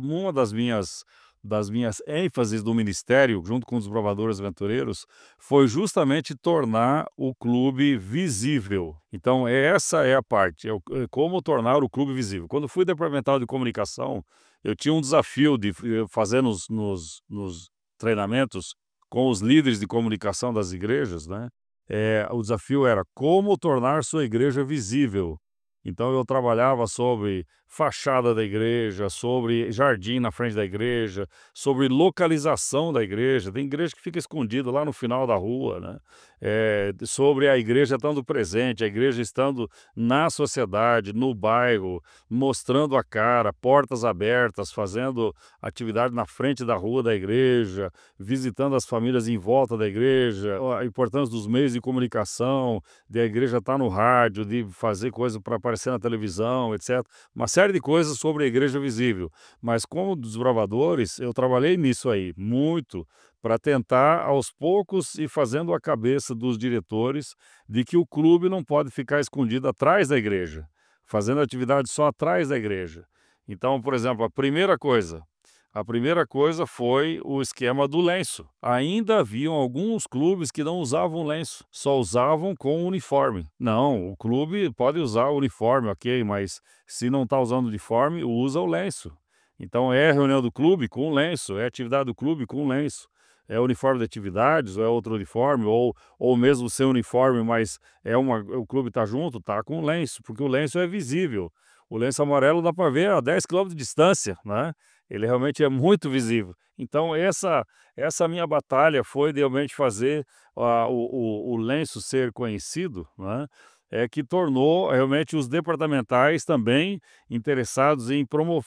minhas ênfases do ministério, junto com os desbravadores aventureiros, foi justamente tornar o clube visível. Então essa é a parte, como tornar o clube visível. Quando fui departamental de comunicação, eu tinha um desafio de fazer nos treinamentos com os líderes de comunicação das igrejas, né, o desafio era como tornar sua igreja visível. Então eu trabalhava sobre fachada da igreja, sobre jardim na frente da igreja, sobre localização da igreja. Tem igreja que fica escondida lá no final da rua, né, sobre a igreja estando presente, a igreja estando na sociedade, no bairro, mostrando a cara, portas abertas, fazendo atividade na frente da rua da igreja, visitando as famílias em volta da igreja, a importância dos meios de comunicação, de a igreja estar no rádio, de fazer coisa para aparecer na televisão, etc. Uma série de coisas sobre a igreja visível. Mas como desbravadores, eu trabalhei nisso aí, muito, para tentar, aos poucos, ir fazendo a cabeça dos diretores de que o clube não pode ficar escondido atrás da igreja, fazendo atividade só atrás da igreja. Então, por exemplo, a primeira coisa foi o esquema do lenço. Ainda haviam alguns clubes que não usavam lenço, só usavam com uniforme. Não, o clube pode usar o uniforme, ok, mas se não está usando uniforme, usa o lenço. Então é reunião do clube com lenço, é atividade do clube com lenço. É uniforme de atividades, ou é outro uniforme, ou mesmo sem uniforme, mas o clube está junto, está com lenço, porque o lenço é visível. O lenço amarelo dá para ver a 10 quilômetros de distância, né? Ele realmente é muito visível. Então essa minha batalha foi de realmente fazer o lenço ser conhecido, né, que tornou realmente os departamentais também interessados em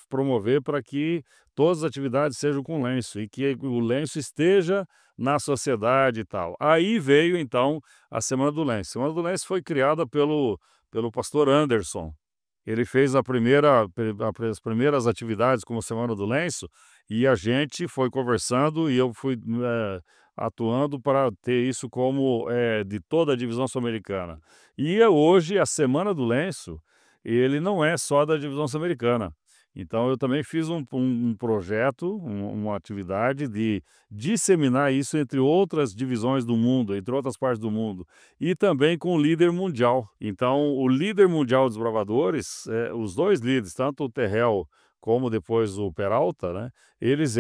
promover para que todas as atividades sejam com lenço e que o lenço esteja na sociedade e tal. Aí veio então a Semana do Lenço. A Semana do Lenço foi criada pelo pastor Anderson. Ele fez as primeiras atividades como Semana do Lenço, e a gente foi conversando e eu fui, atuando para ter isso como, de toda a divisão sul-americana. E hoje a Semana do Lenço, ele não é só da divisão sul-americana. Então eu também fiz um projeto, uma atividade de disseminar isso entre outras divisões do mundo, entre outras partes do mundo. E também com o líder mundial. Então, o líder mundial dos bravadores, os 2 líderes, tanto o Terrell como depois o Peralta, né, eles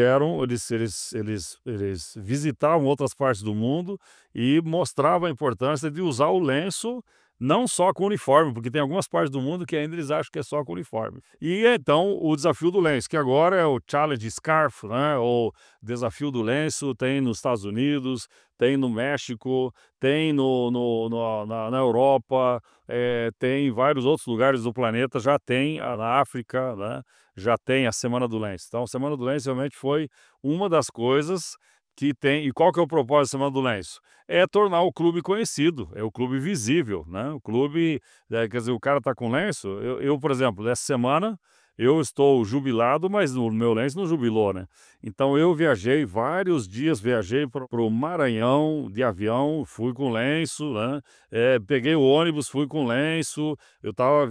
visitavam outras partes do mundo e mostravam a importância de usar o lenço não só com uniforme, porque tem algumas partes do mundo que ainda eles acham que é só com uniforme. E então o desafio do lenço, que agora é o Challenge Scarf, né, ou desafio do lenço, tem nos Estados Unidos, tem no México, tem na Europa, tem em vários outros lugares do planeta, já tem na África, né, já tem a Semana do Lenço. Então a Semana do Lenço realmente foi uma das coisas que tem. E qual que é o propósito da Semana do Lenço? É tornar o clube conhecido, é o clube visível, né? O clube, quer dizer, o cara está com lenço. Por exemplo, essa semana eu estou jubilado, mas o meu lenço não jubilou, né? Então eu viajei vários dias, viajei para o Maranhão de avião, fui com lenço, né? Peguei o ônibus, fui com lenço.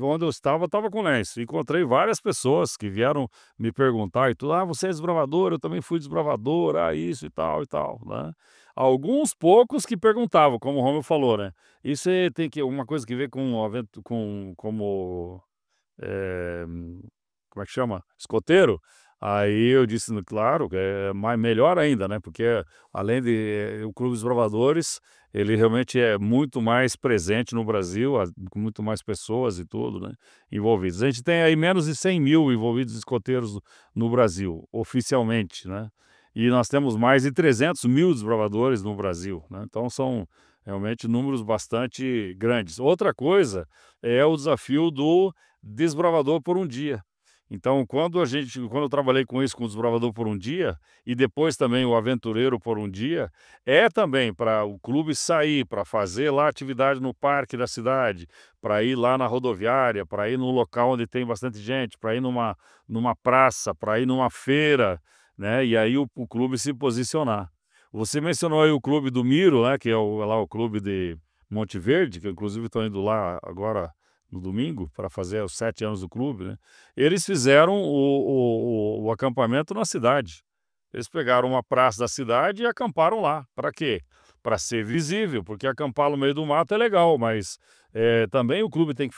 Onde eu estava com lenço. Encontrei várias pessoas que vieram me perguntar e tudo. Ah, você é desbravador? Eu também fui desbravador. Ah, isso e tal, né? Alguns poucos que perguntavam, como o Romeu falou, né? Isso tem que uma coisa que ver como eh, como é que chama? Escoteiro. Aí eu disse, claro, melhor ainda, né? Porque além de o Clube dos Bravadores, ele realmente é muito mais presente no Brasil, com muito mais pessoas e tudo, né? Envolvidos. A gente tem aí menos de 100 mil envolvidos escoteiros no Brasil, oficialmente, né? E nós temos mais de 300 mil desbravadores no Brasil, né? Então são realmente números bastante grandes. Outra coisa é o desafio do desbravador por um dia. Então, quando eu trabalhei com isso, com o desbravador por um dia, e depois também o aventureiro por um dia, é também para o clube sair, para fazer lá atividade no parque da cidade, para ir lá na rodoviária, para ir num local onde tem bastante gente, para ir numa praça, para ir numa feira, né? E aí o clube se posicionar. Você mencionou aí o clube do Miro, né? Que é lá o clube de Monte Verde, que eu, inclusive estou indo lá agora no domingo para fazer os 7 anos do clube, né? Eles fizeram o acampamento na cidade. Eles pegaram uma praça da cidade e acamparam lá. Para quê? Para ser visível, porque acampar no meio do mato é legal, mas também o clube tem que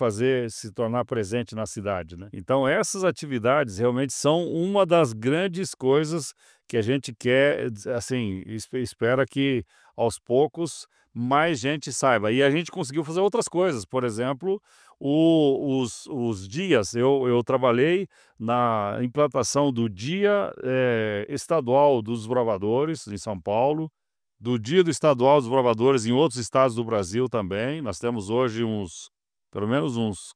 se tornar presente na cidade, né? Então essas atividades realmente são uma das grandes coisas que a gente quer, assim, espera que aos poucos mais gente saiba. E a gente conseguiu fazer outras coisas, por exemplo, os dias. Eu trabalhei na implantação do Dia Estadual dos Bravadores, em São Paulo, do Dia do Estadual dos Bravadores em outros estados do Brasil também. Nós temos hoje pelo menos uns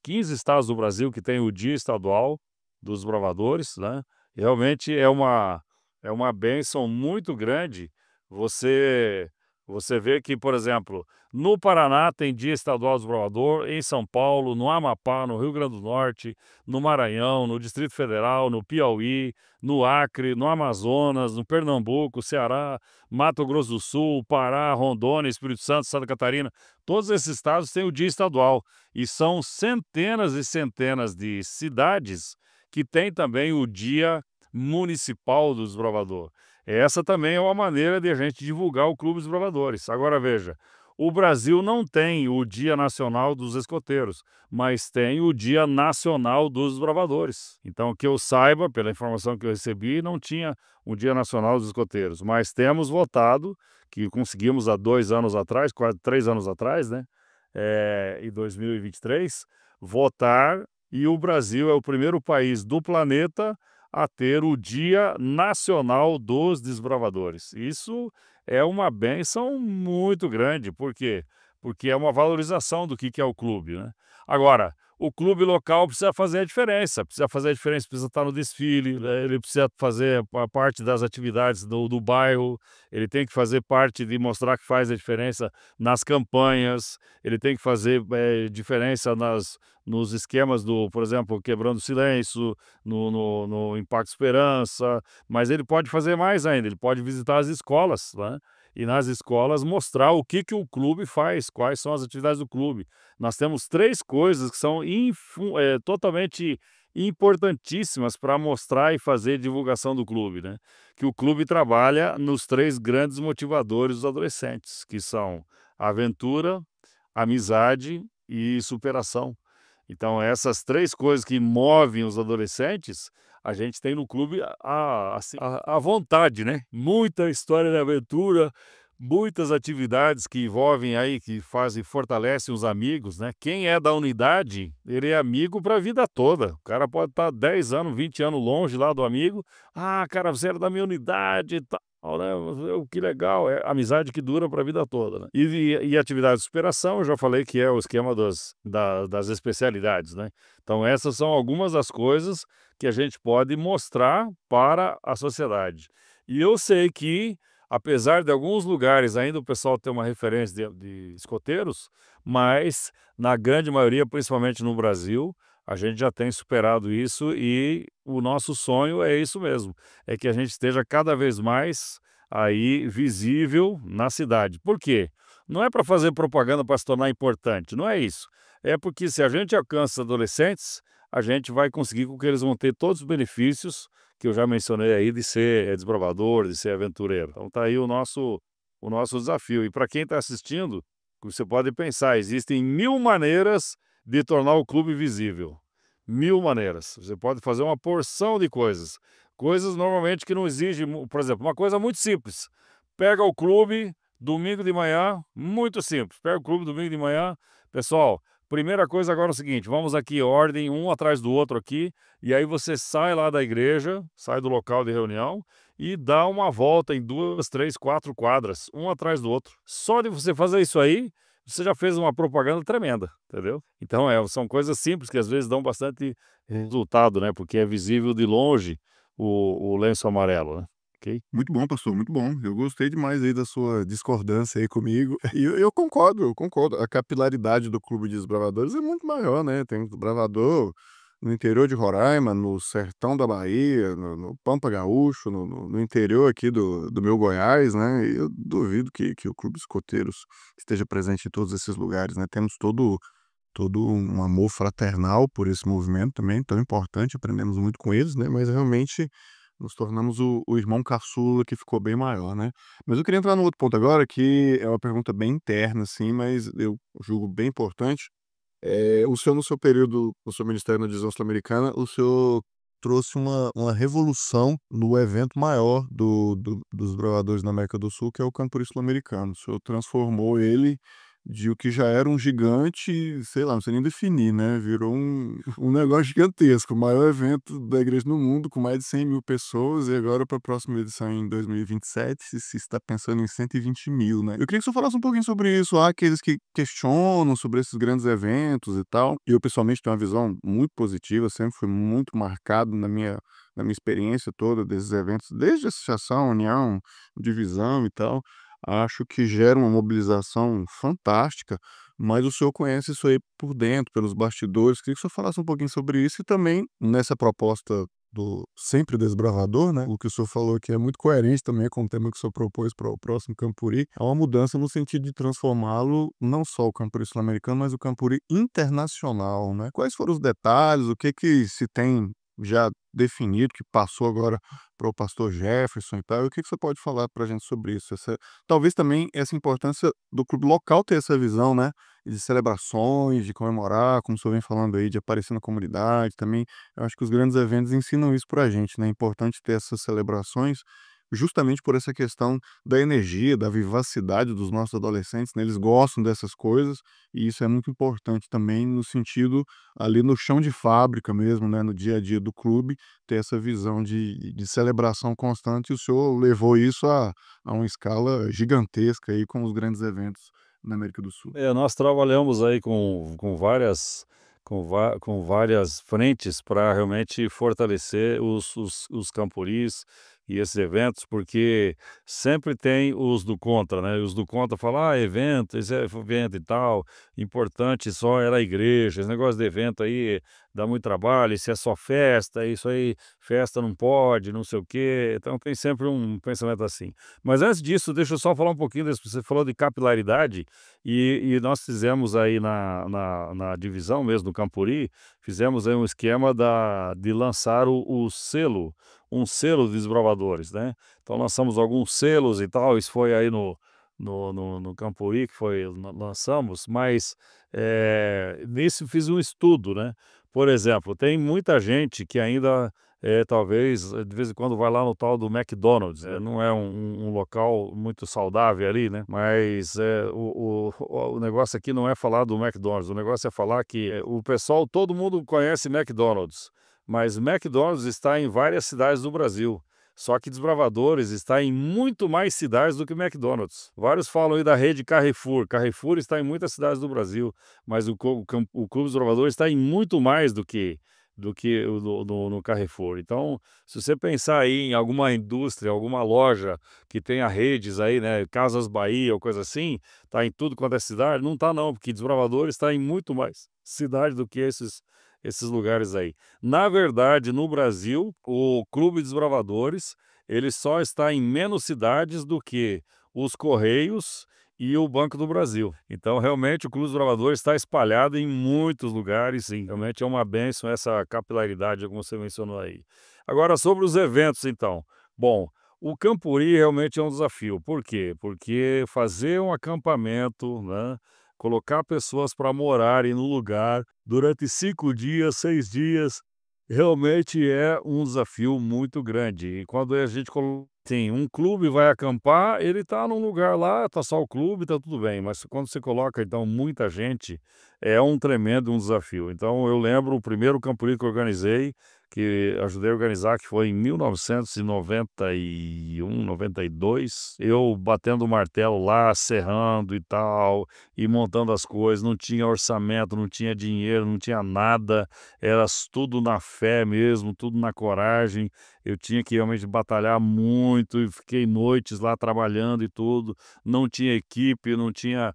15 estados do Brasil que tem o Dia Estadual dos Bravadores, né? Realmente é uma bênção muito grande você, você vê que, por exemplo, no Paraná tem Dia Estadual do Bravador, em São Paulo, no Amapá, no Rio Grande do Norte, no Maranhão, no Distrito Federal, no Piauí, no Acre, no Amazonas, no Pernambuco, Ceará, Mato Grosso do Sul, Pará, Rondônia, Espírito Santo, Santa Catarina. Todos esses estados têm o Dia Estadual e são centenas e centenas de cidades que têm também o Dia Municipal do Desbravador. Essa também é uma maneira de a gente divulgar o Clube dos Bravadores. Agora veja, o Brasil não tem o Dia Nacional dos Escoteiros, mas tem o Dia Nacional dos Bravadores. Então, que eu saiba, pela informação que eu recebi, não tinha o Dia Nacional dos Escoteiros, mas temos votado, que conseguimos há 2 anos atrás, quase 3 anos atrás, né, em 2023, votar, e o Brasil é o primeiro país do planeta a ter o Dia Nacional dos Desbravadores. Isso é uma bênção muito grande. Por quê? Porque é uma valorização do que é o clube, né? Agora, o clube local precisa fazer a diferença, precisa estar no desfile, né? Ele precisa fazer a parte das atividades do bairro, ele tem que fazer parte de mostrar que faz a diferença nas campanhas, ele tem que fazer diferença nos esquemas por exemplo, Quebrando o Silêncio, no Impacto Esperança, mas ele pode fazer mais ainda, ele pode visitar as escolas, né? E nas escolas mostrar o que o clube faz, quais são as atividades do clube. Nós temos 3 coisas que são totalmente importantíssimas para mostrar e fazer divulgação do clube, né? Que o clube trabalha nos 3 grandes motivadores dos adolescentes, que são aventura, amizade e superação. Então, essas 3 coisas que movem os adolescentes, a gente tem no clube à vontade, né? Muita história de aventura, muitas atividades que envolvem aí, que fazem, fortalecem os amigos, né? Quem é da unidade, ele é amigo para a vida toda. O cara pode estar 10 anos, 20 anos longe lá do amigo. Ah, cara, você era da minha unidade e tal, né? Que legal, é amizade que dura para a vida toda, né? E atividade de superação, eu já falei que é o esquema das especialidades, né? Então, essas são algumas das coisas que a gente pode mostrar para a sociedade. E eu sei que apesar de alguns lugares ainda o pessoal ter uma referência de escoteiros, mas na grande maioria, principalmente no Brasil, a gente já tem superado isso e o nosso sonho é isso mesmo, é que a gente esteja cada vez mais aí visível na cidade. Por quê? Não é para fazer propaganda para se tornar importante, não é isso. É porque se a gente alcança adolescentes, a gente vai conseguir com que eles vão ter todos os benefícios que eu já mencionei aí de ser desbravador, de ser aventureiro. Então tá aí o nosso desafio. E para quem está assistindo, você pode pensar, existem 1000 maneiras de tornar o clube visível. 1000 maneiras. Você pode fazer uma porção de coisas. Coisas normalmente que não exigem, por exemplo, uma coisa muito simples. Pega o clube domingo de manhã, muito simples. Pega o clube domingo de manhã. Pessoal, primeira coisa agora é o seguinte, vamos aqui, ordem, um atrás do outro aqui, e aí você sai lá da igreja, sai do local de reunião e dá uma volta em 2, 3, 4 quadras, um atrás do outro. Só de você fazer isso aí, você já fez uma propaganda tremenda, entendeu? Então, são coisas simples que às vezes dão bastante resultado, né? Porque é visível de longe o lenço amarelo, né? Ok? Muito bom, pastor, muito bom. Eu gostei demais aí da sua discordância aí comigo. E eu concordo, eu concordo. A capilaridade do Clube de Desbravadores é muito maior, né? Tem desbravador no interior de Roraima, no sertão da Bahia, no Pampa Gaúcho, no interior aqui do meu Goiás, né? E eu duvido que o Clube Escoteiros esteja presente em todos esses lugares, né? Temos todo um amor fraternal por esse movimento também, tão importante, aprendemos muito com eles, né? Mas realmente nos tornamos o irmão caçula que ficou bem maior, né? Mas eu queria entrar num outro ponto agora, que é uma pergunta bem interna, assim, mas eu julgo bem importante. O senhor, no seu período, no seu ministério na divisão sul-americana, o senhor trouxe uma revolução no evento maior dos bravadores na América do Sul, que é o Campuri Sul-Americano. O senhor transformou ele de o que já era um gigante, sei lá, não sei nem definir, né? Virou um negócio gigantesco, o maior evento da igreja no mundo, com mais de 100.000 pessoas, e agora para a próxima edição em 2027, se está pensando em 120.000, né? Eu queria que você falasse um pouquinho sobre isso. Há aqueles que questionam sobre esses grandes eventos e tal. Eu, pessoalmente, tenho uma visão muito positiva, sempre fui muito marcado na minha experiência toda desses eventos, desde associação, união, divisão e tal. Acho que gera uma mobilização fantástica, mas o senhor conhece isso aí por dentro, pelos bastidores. Queria que o senhor falasse um pouquinho sobre isso e também nessa proposta do Sempre Desbravador, né? O que o senhor falou que é muito coerente também com o tema que o senhor propôs para o próximo Campuri. É uma mudança no sentido de transformá-lo não só o Campuri sul-americano, mas o Campuri internacional, né? Quais foram os detalhes, o que se tem já definido, que passou agora para o pastor Jefferson e tal, e o que você pode falar para a gente sobre isso? Talvez também essa importância do clube local ter essa visão, né, de celebrações, de comemorar, como o senhor vem falando aí, de aparecer na comunidade também. Eu acho que os grandes eventos ensinam isso para a gente, né? É importante ter essas celebrações justamente por essa questão da energia, da vivacidade dos nossos adolescentes, né? Eles gostam dessas coisas e isso é muito importante também no sentido ali no chão de fábrica mesmo, né, no dia a dia do clube, ter essa visão de celebração constante, e o senhor levou isso a uma escala gigantesca aí com os grandes eventos na América do Sul. Nós trabalhamos aí com várias frentes para realmente fortalecer os camporis e esses eventos, porque sempre tem os do contra, né? Os do contra falam, evento, esse é evento e tal, importante só era a igreja, esse negócio de evento aí dá muito trabalho, isso é só festa, isso aí, festa não pode, não sei o quê. Então tem sempre um pensamento assim. Mas antes disso, deixa eu só falar um pouquinho desse, você falou de capilaridade, e nós fizemos aí na divisão mesmo, do Campuri, fizemos aí um esquema de lançar o selo, um selo de desbravadores, né? Então lançamos alguns selos e tal, isso foi aí no Campuri que lançamos, mas nisso fiz um estudo, né? Por exemplo, tem muita gente que ainda talvez de vez em quando vai lá no tal do McDonald's, não é um local muito saudável ali, né? Mas o negócio aqui não é falar do McDonald's, o negócio é falar que o pessoal, todo mundo conhece McDonald's, mas McDonald's está em várias cidades do Brasil. Só que Desbravadores está em muito mais cidades do que McDonald's. Vários falam aí da rede Carrefour. Carrefour está em muitas cidades do Brasil, mas o Clube Desbravadores está em muito mais do que do que no Carrefour. Então, se você pensar aí em alguma indústria, alguma loja que tenha redes aí, né, Casas Bahia ou coisa assim, tá em tudo quanto é cidade, não tá não, porque Desbravadores está em muito mais cidade do que esses lugares aí. Na verdade, no Brasil, o Clube Desbravadores, ele só está em menos cidades do que os Correios e o Banco do Brasil. Então, realmente, o Clube dos Bravadores está espalhado em muitos lugares, sim. Realmente é uma bênção essa capilaridade, como você mencionou aí. Agora, sobre os eventos, então. Bom, o Campuri realmente é um desafio. Por quê? Porque fazer um acampamento, né? Colocar pessoas para morarem no lugar durante 5 dias, 6 dias, realmente é um desafio muito grande. E quando a gente tem um clube vai acampar, ele está num lugar lá, está só o clube, está tudo bem. Mas quando você coloca, então, muita gente, é um tremendo um desafio. Então, eu lembro o primeiro Campuri que eu organizei, que ajudei a organizar, que foi em 1991, 92, eu batendo o martelo lá, serrando e tal, e montando as coisas, não tinha orçamento, não tinha dinheiro, não tinha nada, era tudo na fé mesmo, tudo na coragem. Eu tinha que realmente batalhar muito e fiquei noites lá trabalhando e tudo. Não tinha equipe, não tinha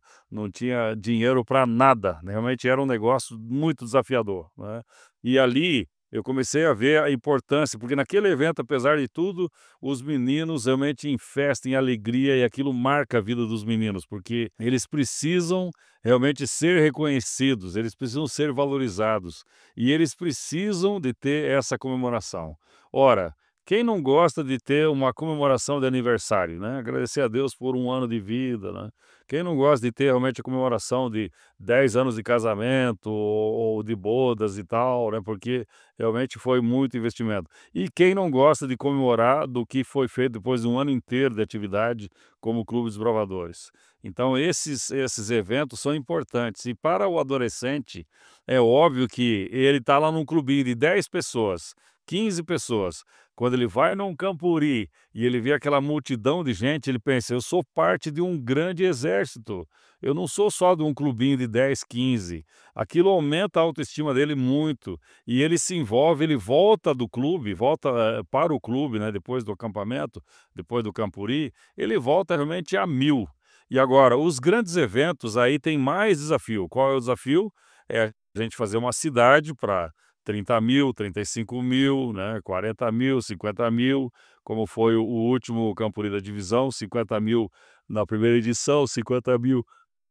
dinheiro para nada, né, realmente era um negócio muito desafiador, né. E ali eu comecei a ver a importância, porque naquele evento, apesar de tudo, os meninos realmente em festa, em alegria, e aquilo marca a vida dos meninos, porque eles precisam realmente ser reconhecidos, eles precisam ser valorizados, e eles precisam de ter essa comemoração. Ora, quem não gosta de ter uma comemoração de aniversário, né? Agradecer a Deus por um ano de vida, né? Quem não gosta de ter realmente a comemoração de 10 anos de casamento ou de bodas e tal, né? Porque realmente foi muito investimento. E quem não gosta de comemorar do que foi feito depois de um ano inteiro de atividade como o Clube dos Bravadores. Então, esses eventos são importantes. E para o adolescente, é óbvio que ele está lá num clubinho de 10 pessoas, 15 pessoas. Quando ele vai num Campuri e ele vê aquela multidão de gente, ele pensa: eu sou parte de um grande exército. Eu não sou só de um clubinho de 10, 15. Aquilo aumenta a autoestima dele muito. E ele se envolve, ele volta do clube, volta para o clube, né, depois do acampamento, depois do Campuri, ele volta realmente a mil. E agora, os grandes eventos, aí tem mais desafio. Qual é o desafio? É a gente fazer uma cidade para 30.000, 35.000, né, 40.000, 50.000, como foi o último Campuri da divisão, 50.000 na primeira edição, 50.000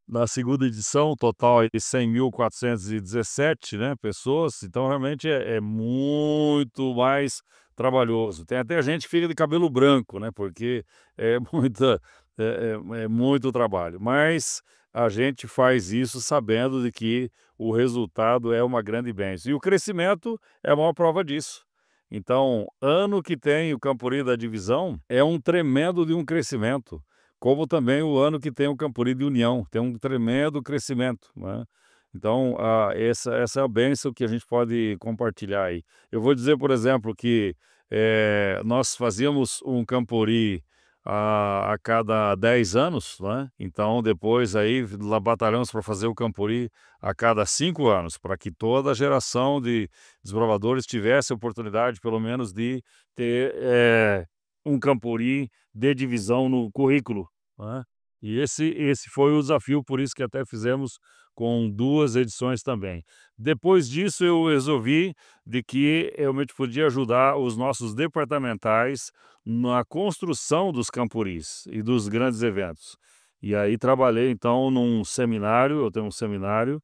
na segunda edição, total aí 100.417, né, pessoas. Então realmente é muito mais trabalhoso. Tem até gente que fica de cabelo branco, né, porque é muita é muito trabalho. Mas a gente faz isso sabendo de que o resultado é uma grande bênção. E o crescimento é a maior prova disso. Então, ano que tem o Campuri da divisão, é um tremendo de um crescimento, como também o ano que tem o Campuri de União, tem um tremendo crescimento, né. Então, essa é a bênção que a gente pode compartilhar aí. Eu vou dizer, por exemplo, que, nós fazíamos um Campuri a cada 10 anos, né, então depois aí lá batalhamos para fazer o Campuri a cada 5 anos, para que toda a geração de desbravadores tivesse a oportunidade, pelo menos, de ter, um Campuri de divisão no currículo, né. E esse foi o desafio, por isso que até fizemos com 2 edições também. Depois disso, eu resolvi de que eu realmente podia ajudar os nossos departamentais na construção dos campuris e dos grandes eventos. E aí trabalhei então num seminário, eu tenho um seminário,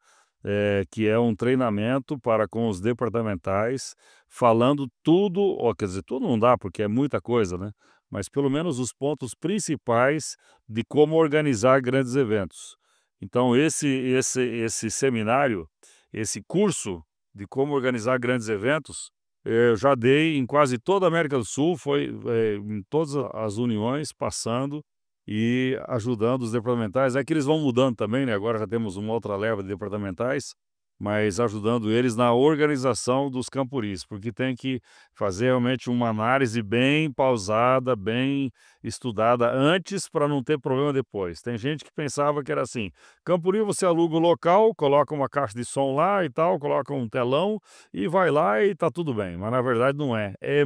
que é um treinamento para com os departamentais, falando tudo, ou quer dizer, tudo não dá porque é muita coisa, né, mas pelo menos os pontos principais de como organizar grandes eventos. Então esse seminário, esse curso de como organizar grandes eventos, eu já dei em quase toda a América do Sul, foi, em todas as uniões, passando e ajudando os departamentais. É que eles vão mudando também, né, agora já temos uma outra leva de departamentais, mas ajudando eles na organização dos camporis, porque tem que fazer realmente uma análise bem pausada, bem estudada antes para não ter problema depois. Tem gente que pensava que era assim: campuri você aluga o local, coloca uma caixa de som lá e tal, coloca um telão e vai lá e tá tudo bem, mas na verdade não é. É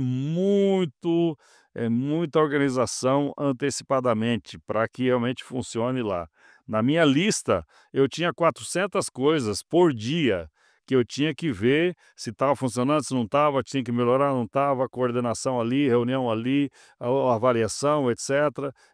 muita organização antecipadamente para que realmente funcione lá. Na minha lista, eu tinha 400 coisas por dia que eu tinha que ver se estava funcionando, se não estava, tinha que melhorar, não estava, coordenação ali, reunião ali, a avaliação, etc.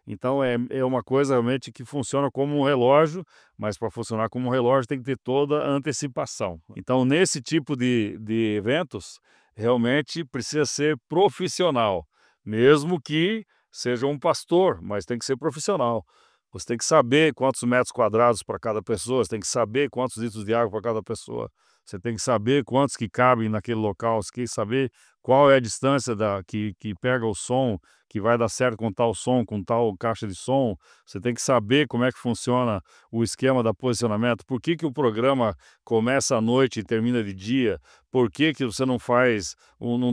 Então é uma coisa realmente que funciona como um relógio, mas para funcionar como um relógio tem que ter toda a antecipação. Então, nesse tipo de eventos, realmente precisa ser profissional, mesmo que seja um pastor, mas tem que ser profissional. Você tem que saber quantos metros quadrados para cada pessoa, você tem que saber quantos litros de água para cada pessoa, você tem que saber quantos que cabem naquele local, você tem que saber qual é a distância que pega o som, que vai dar certo com tal som, com tal caixa de som. Você tem que saber como é que funciona o esquema da posicionamento, por que que o programa começa à noite e termina de dia, por que que você não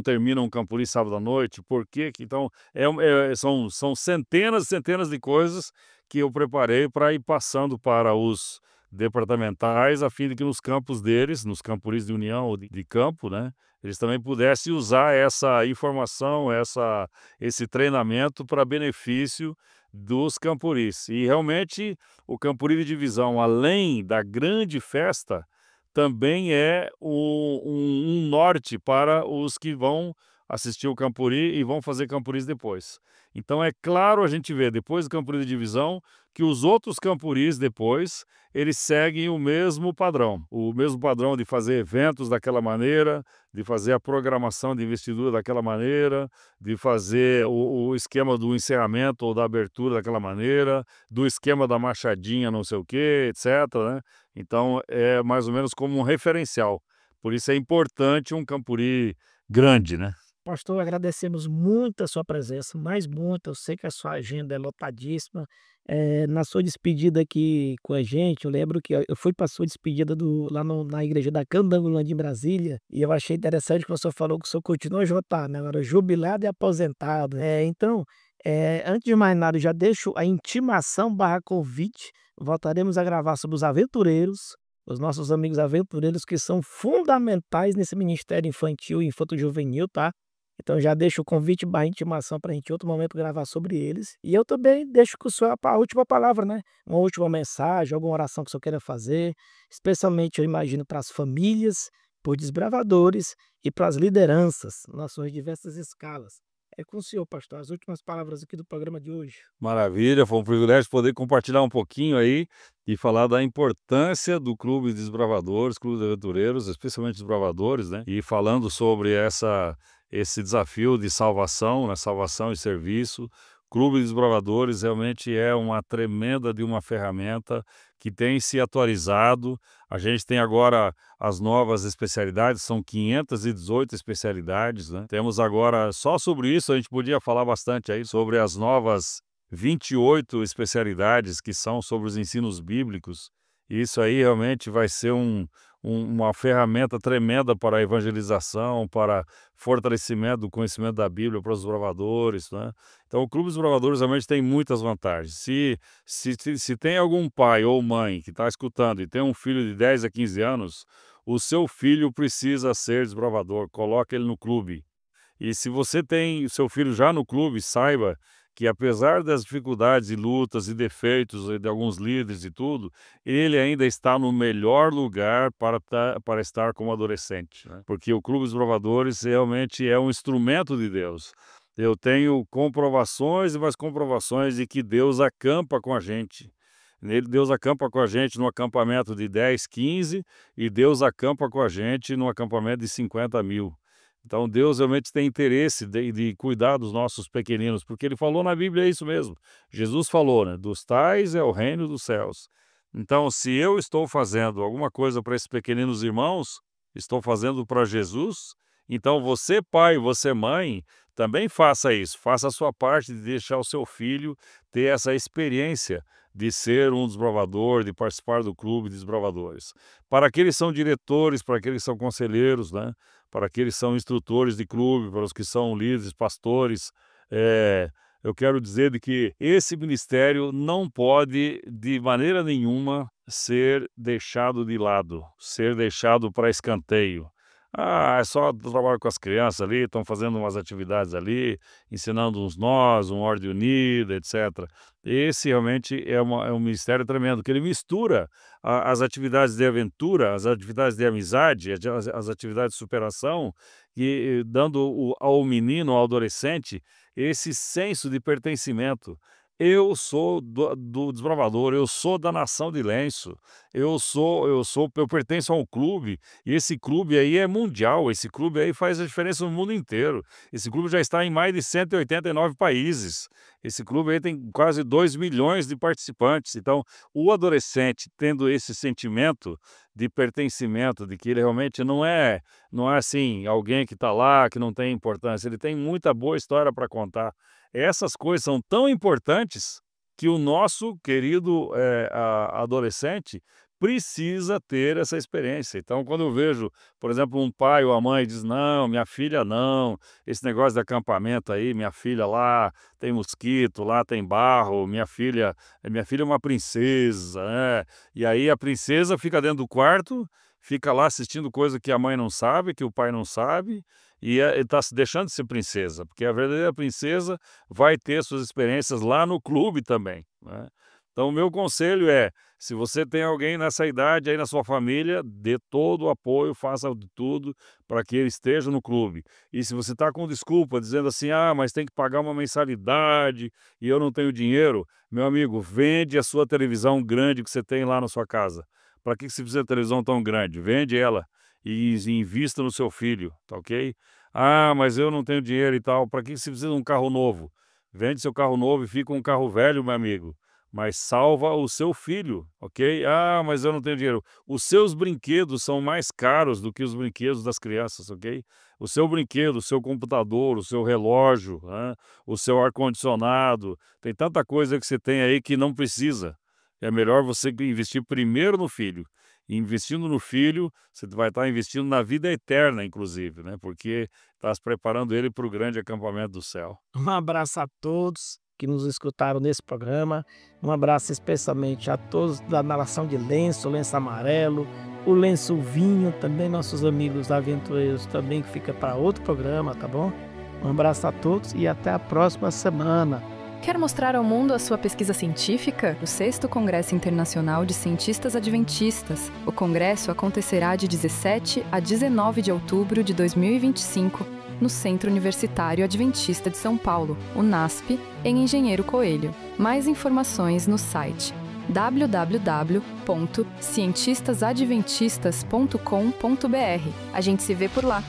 termina um campuri sábado à noite, por que que... Então, são centenas e centenas de coisas que eu preparei para ir passando para os departamentais, a fim de que nos campos deles, nos camporis de união ou de campo, né, eles também pudessem usar essa informação, esse treinamento para benefício dos camporis. E realmente o campuri de divisão, além da grande festa, também é um norte para os que vão assistir o campuri e vão fazer campuris depois. Então é claro, a gente vê depois do campuri de divisão que os outros campuris depois, eles seguem o mesmo padrão de fazer eventos daquela maneira, de fazer a programação de investidura daquela maneira, de fazer o esquema do encerramento ou da abertura daquela maneira, do esquema da machadinha não sei o quê, etc, né. Então é mais ou menos como um referencial. Por isso é importante um campuri grande, né. Pastor, agradecemos muito a sua presença, mas muito. Eu sei que a sua agenda é lotadíssima. Na sua despedida aqui com a gente, eu lembro que eu fui para a sua despedida lá na igreja da Candangolândia, em Brasília, e eu achei interessante que o senhor falou que o senhor continua JA, né, agora jubilado e aposentado. Então, antes de mais nada, eu já deixo a intimação/convite. Voltaremos a gravar sobre os aventureiros, os nossos amigos aventureiros que são fundamentais nesse ministério infantil e infanto-juvenil, tá? Então já deixo o convite/intimação para a gente em outro momento gravar sobre eles. E eu também deixo com o senhor a última palavra, né, uma última mensagem, alguma oração que o senhor queira fazer, especialmente eu imagino para as famílias, para os desbravadores e para as lideranças nas suas diversas escalas. É com o senhor, pastor, as últimas palavras aqui do programa de hoje. Maravilha, foi um privilégio poder compartilhar um pouquinho aí e falar da importância do Clube de Desbravadores, Clube de Aventureiros, especialmente desbravadores, né? E falando sobre esse desafio de salvação, né? Salvação e serviço. Clube de Desbravadores realmente é uma tremenda de uma ferramenta que tem se atualizado. A gente tem agora as novas especialidades, são 518 especialidades, né? Temos agora, só sobre isso a gente podia falar bastante aí, sobre as novas 28 especialidades que são sobre os ensinos bíblicos. Isso aí realmente vai ser uma ferramenta tremenda para a evangelização, para fortalecimento do conhecimento da Bíblia para os desbravadores, né? Então o Clube dos Desbravadores realmente tem muitas vantagens. Se tem algum pai ou mãe que está escutando e tem um filho de 10 a 15 anos, o seu filho precisa ser desbravador, coloque ele no clube. E se você tem o seu filho já no clube, saiba que apesar das dificuldades e lutas e defeitos de alguns líderes e tudo, ele ainda está no melhor lugar para estar como adolescente, né? Porque o Clube dos Provadores realmente é um instrumento de Deus. Eu tenho comprovações e mais comprovações de que Deus acampa com a gente. Deus acampa com a gente no acampamento de 10, 15 e Deus acampa com a gente no acampamento de 50.000. Então Deus realmente tem interesse de cuidar dos nossos pequeninos, porque ele falou na Bíblia isso mesmo. Jesus falou, né? Dos tais é o reino dos céus. Então, se eu estou fazendo alguma coisa para esses pequeninos irmãos, estou fazendo para Jesus, então você pai, você mãe, também faça isso. Faça a sua parte de deixar o seu filho ter essa experiência de ser um desbravador, de participar do clube de desbravadores. Para aqueles que são diretores, para aqueles que são conselheiros, né? Para aqueles que são instrutores de clube, para os que são líderes, pastores, eu quero dizer de que esse ministério não pode, de maneira nenhuma, ser deixado de lado, ser deixado para escanteio. Ah, é só trabalhar com as crianças ali, estão fazendo umas atividades ali, ensinando uns nós, uma ordem unida, etc. Esse realmente é um ministério tremendo, que ele mistura as atividades de aventura, as atividades de amizade, as atividades de superação, e dando ao menino, ao adolescente, esse senso de pertencimento. Eu sou do desbravador, eu sou da nação de Lenço, eu pertenço a um clube, e esse clube aí é mundial, esse clube aí faz a diferença no mundo inteiro. Esse clube já está em mais de 189 países. Esse clube aí tem quase 2 milhões de participantes. Então, o adolescente tendo esse sentimento de pertencimento, de que ele realmente não é assim, alguém que está lá, que não tem importância, ele tem muita boa história para contar. Essas coisas são tão importantes que o nosso querido adolescente precisa ter essa experiência. Então, quando eu vejo, por exemplo, um pai ou a mãe diz, não, minha filha não, esse negócio de acampamento aí, minha filha lá tem mosquito, lá tem barro, minha filha é uma princesa, né? E aí a princesa fica dentro do quarto, fica lá assistindo coisa que a mãe não sabe, que o pai não sabe, e está se deixando de ser princesa, porque a verdadeira princesa vai ter suas experiências lá no clube também, né? Então, o meu conselho é, se você tem alguém nessa idade aí na sua família, dê todo o apoio, faça de tudo para que ele esteja no clube. E se você está com desculpa, dizendo assim, mas tem que pagar uma mensalidade e eu não tenho dinheiro, meu amigo, vende a sua televisão grande que você tem lá na sua casa. Para que você precisa de televisão tão grande? Vende ela e invista no seu filho, tá ok? Mas eu não tenho dinheiro e tal, para que você precisa de um carro novo? Vende seu carro novo e fica com um carro velho, meu amigo. Mas salva o seu filho, ok? Mas eu não tenho dinheiro. Os seus brinquedos são mais caros do que os brinquedos das crianças, ok? O seu brinquedo, o seu computador, o seu relógio, né? O seu ar-condicionado, tem tanta coisa que você tem aí que não precisa. É melhor você investir primeiro no filho. E investindo no filho, você vai estar investindo na vida eterna, inclusive, né? Porque está se preparando ele para o grande acampamento do céu. Um abraço a todos que nos escutaram nesse programa. Um abraço especialmente a todos da nação de Lenço, Lenço Amarelo, o Lenço Vinho, também nossos amigos aventureiros também, que fica para outro programa, tá bom? Um abraço a todos e até a próxima semana. Quer mostrar ao mundo a sua pesquisa científica? O 6º Congresso Internacional de Cientistas Adventistas. O congresso acontecerá de 17 a 19 de outubro de 2025, no Centro Universitário Adventista de São Paulo, o NASP, em Engenheiro Coelho. Mais informações no site www.cientistasadventistas.com.br. A gente se vê por lá.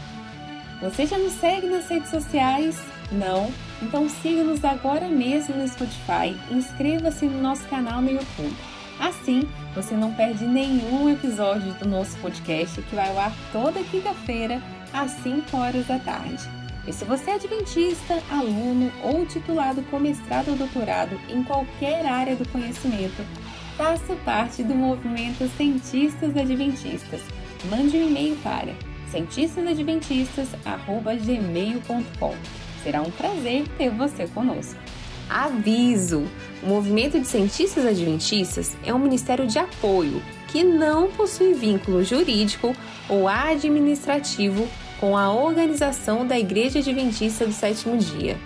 Você já nos segue nas redes sociais? Não? Então siga-nos agora mesmo no Spotify e inscreva-se no nosso canal no YouTube. Assim, você não perde nenhum episódio do nosso podcast, que vai ao ar toda quinta-feira, às 5 horas da tarde. E se você é adventista, aluno ou titulado com mestrado ou doutorado em qualquer área do conhecimento, faça parte do movimento Cientistas Adventistas. Mande um e-mail para cientistasadventistas@gmail.com. Será um prazer ter você conosco. Aviso! O Movimento de Cientistas Adventistas é um ministério de apoio que não possui vínculo jurídico ou administrativo com a organização da Igreja Adventista do Sétimo Dia.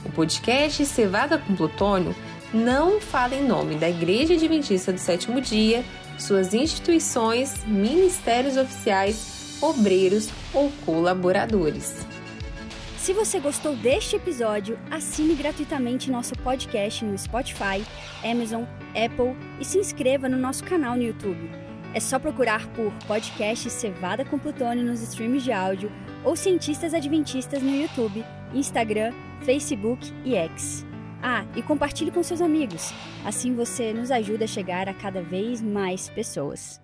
O podcast Cevada com Plutônio não fala em nome da Igreja Adventista do Sétimo Dia, suas instituições, ministérios oficiais, obreiros ou colaboradores. Se você gostou deste episódio, assine gratuitamente nosso podcast no Spotify, Amazon, Apple e se inscreva no nosso canal no YouTube. É só procurar por podcast Cevada com Plutônio nos streams de áudio ou Cientistas Adventistas no YouTube, Instagram, Facebook e X. E compartilhe com seus amigos. Assim você nos ajuda a chegar a cada vez mais pessoas.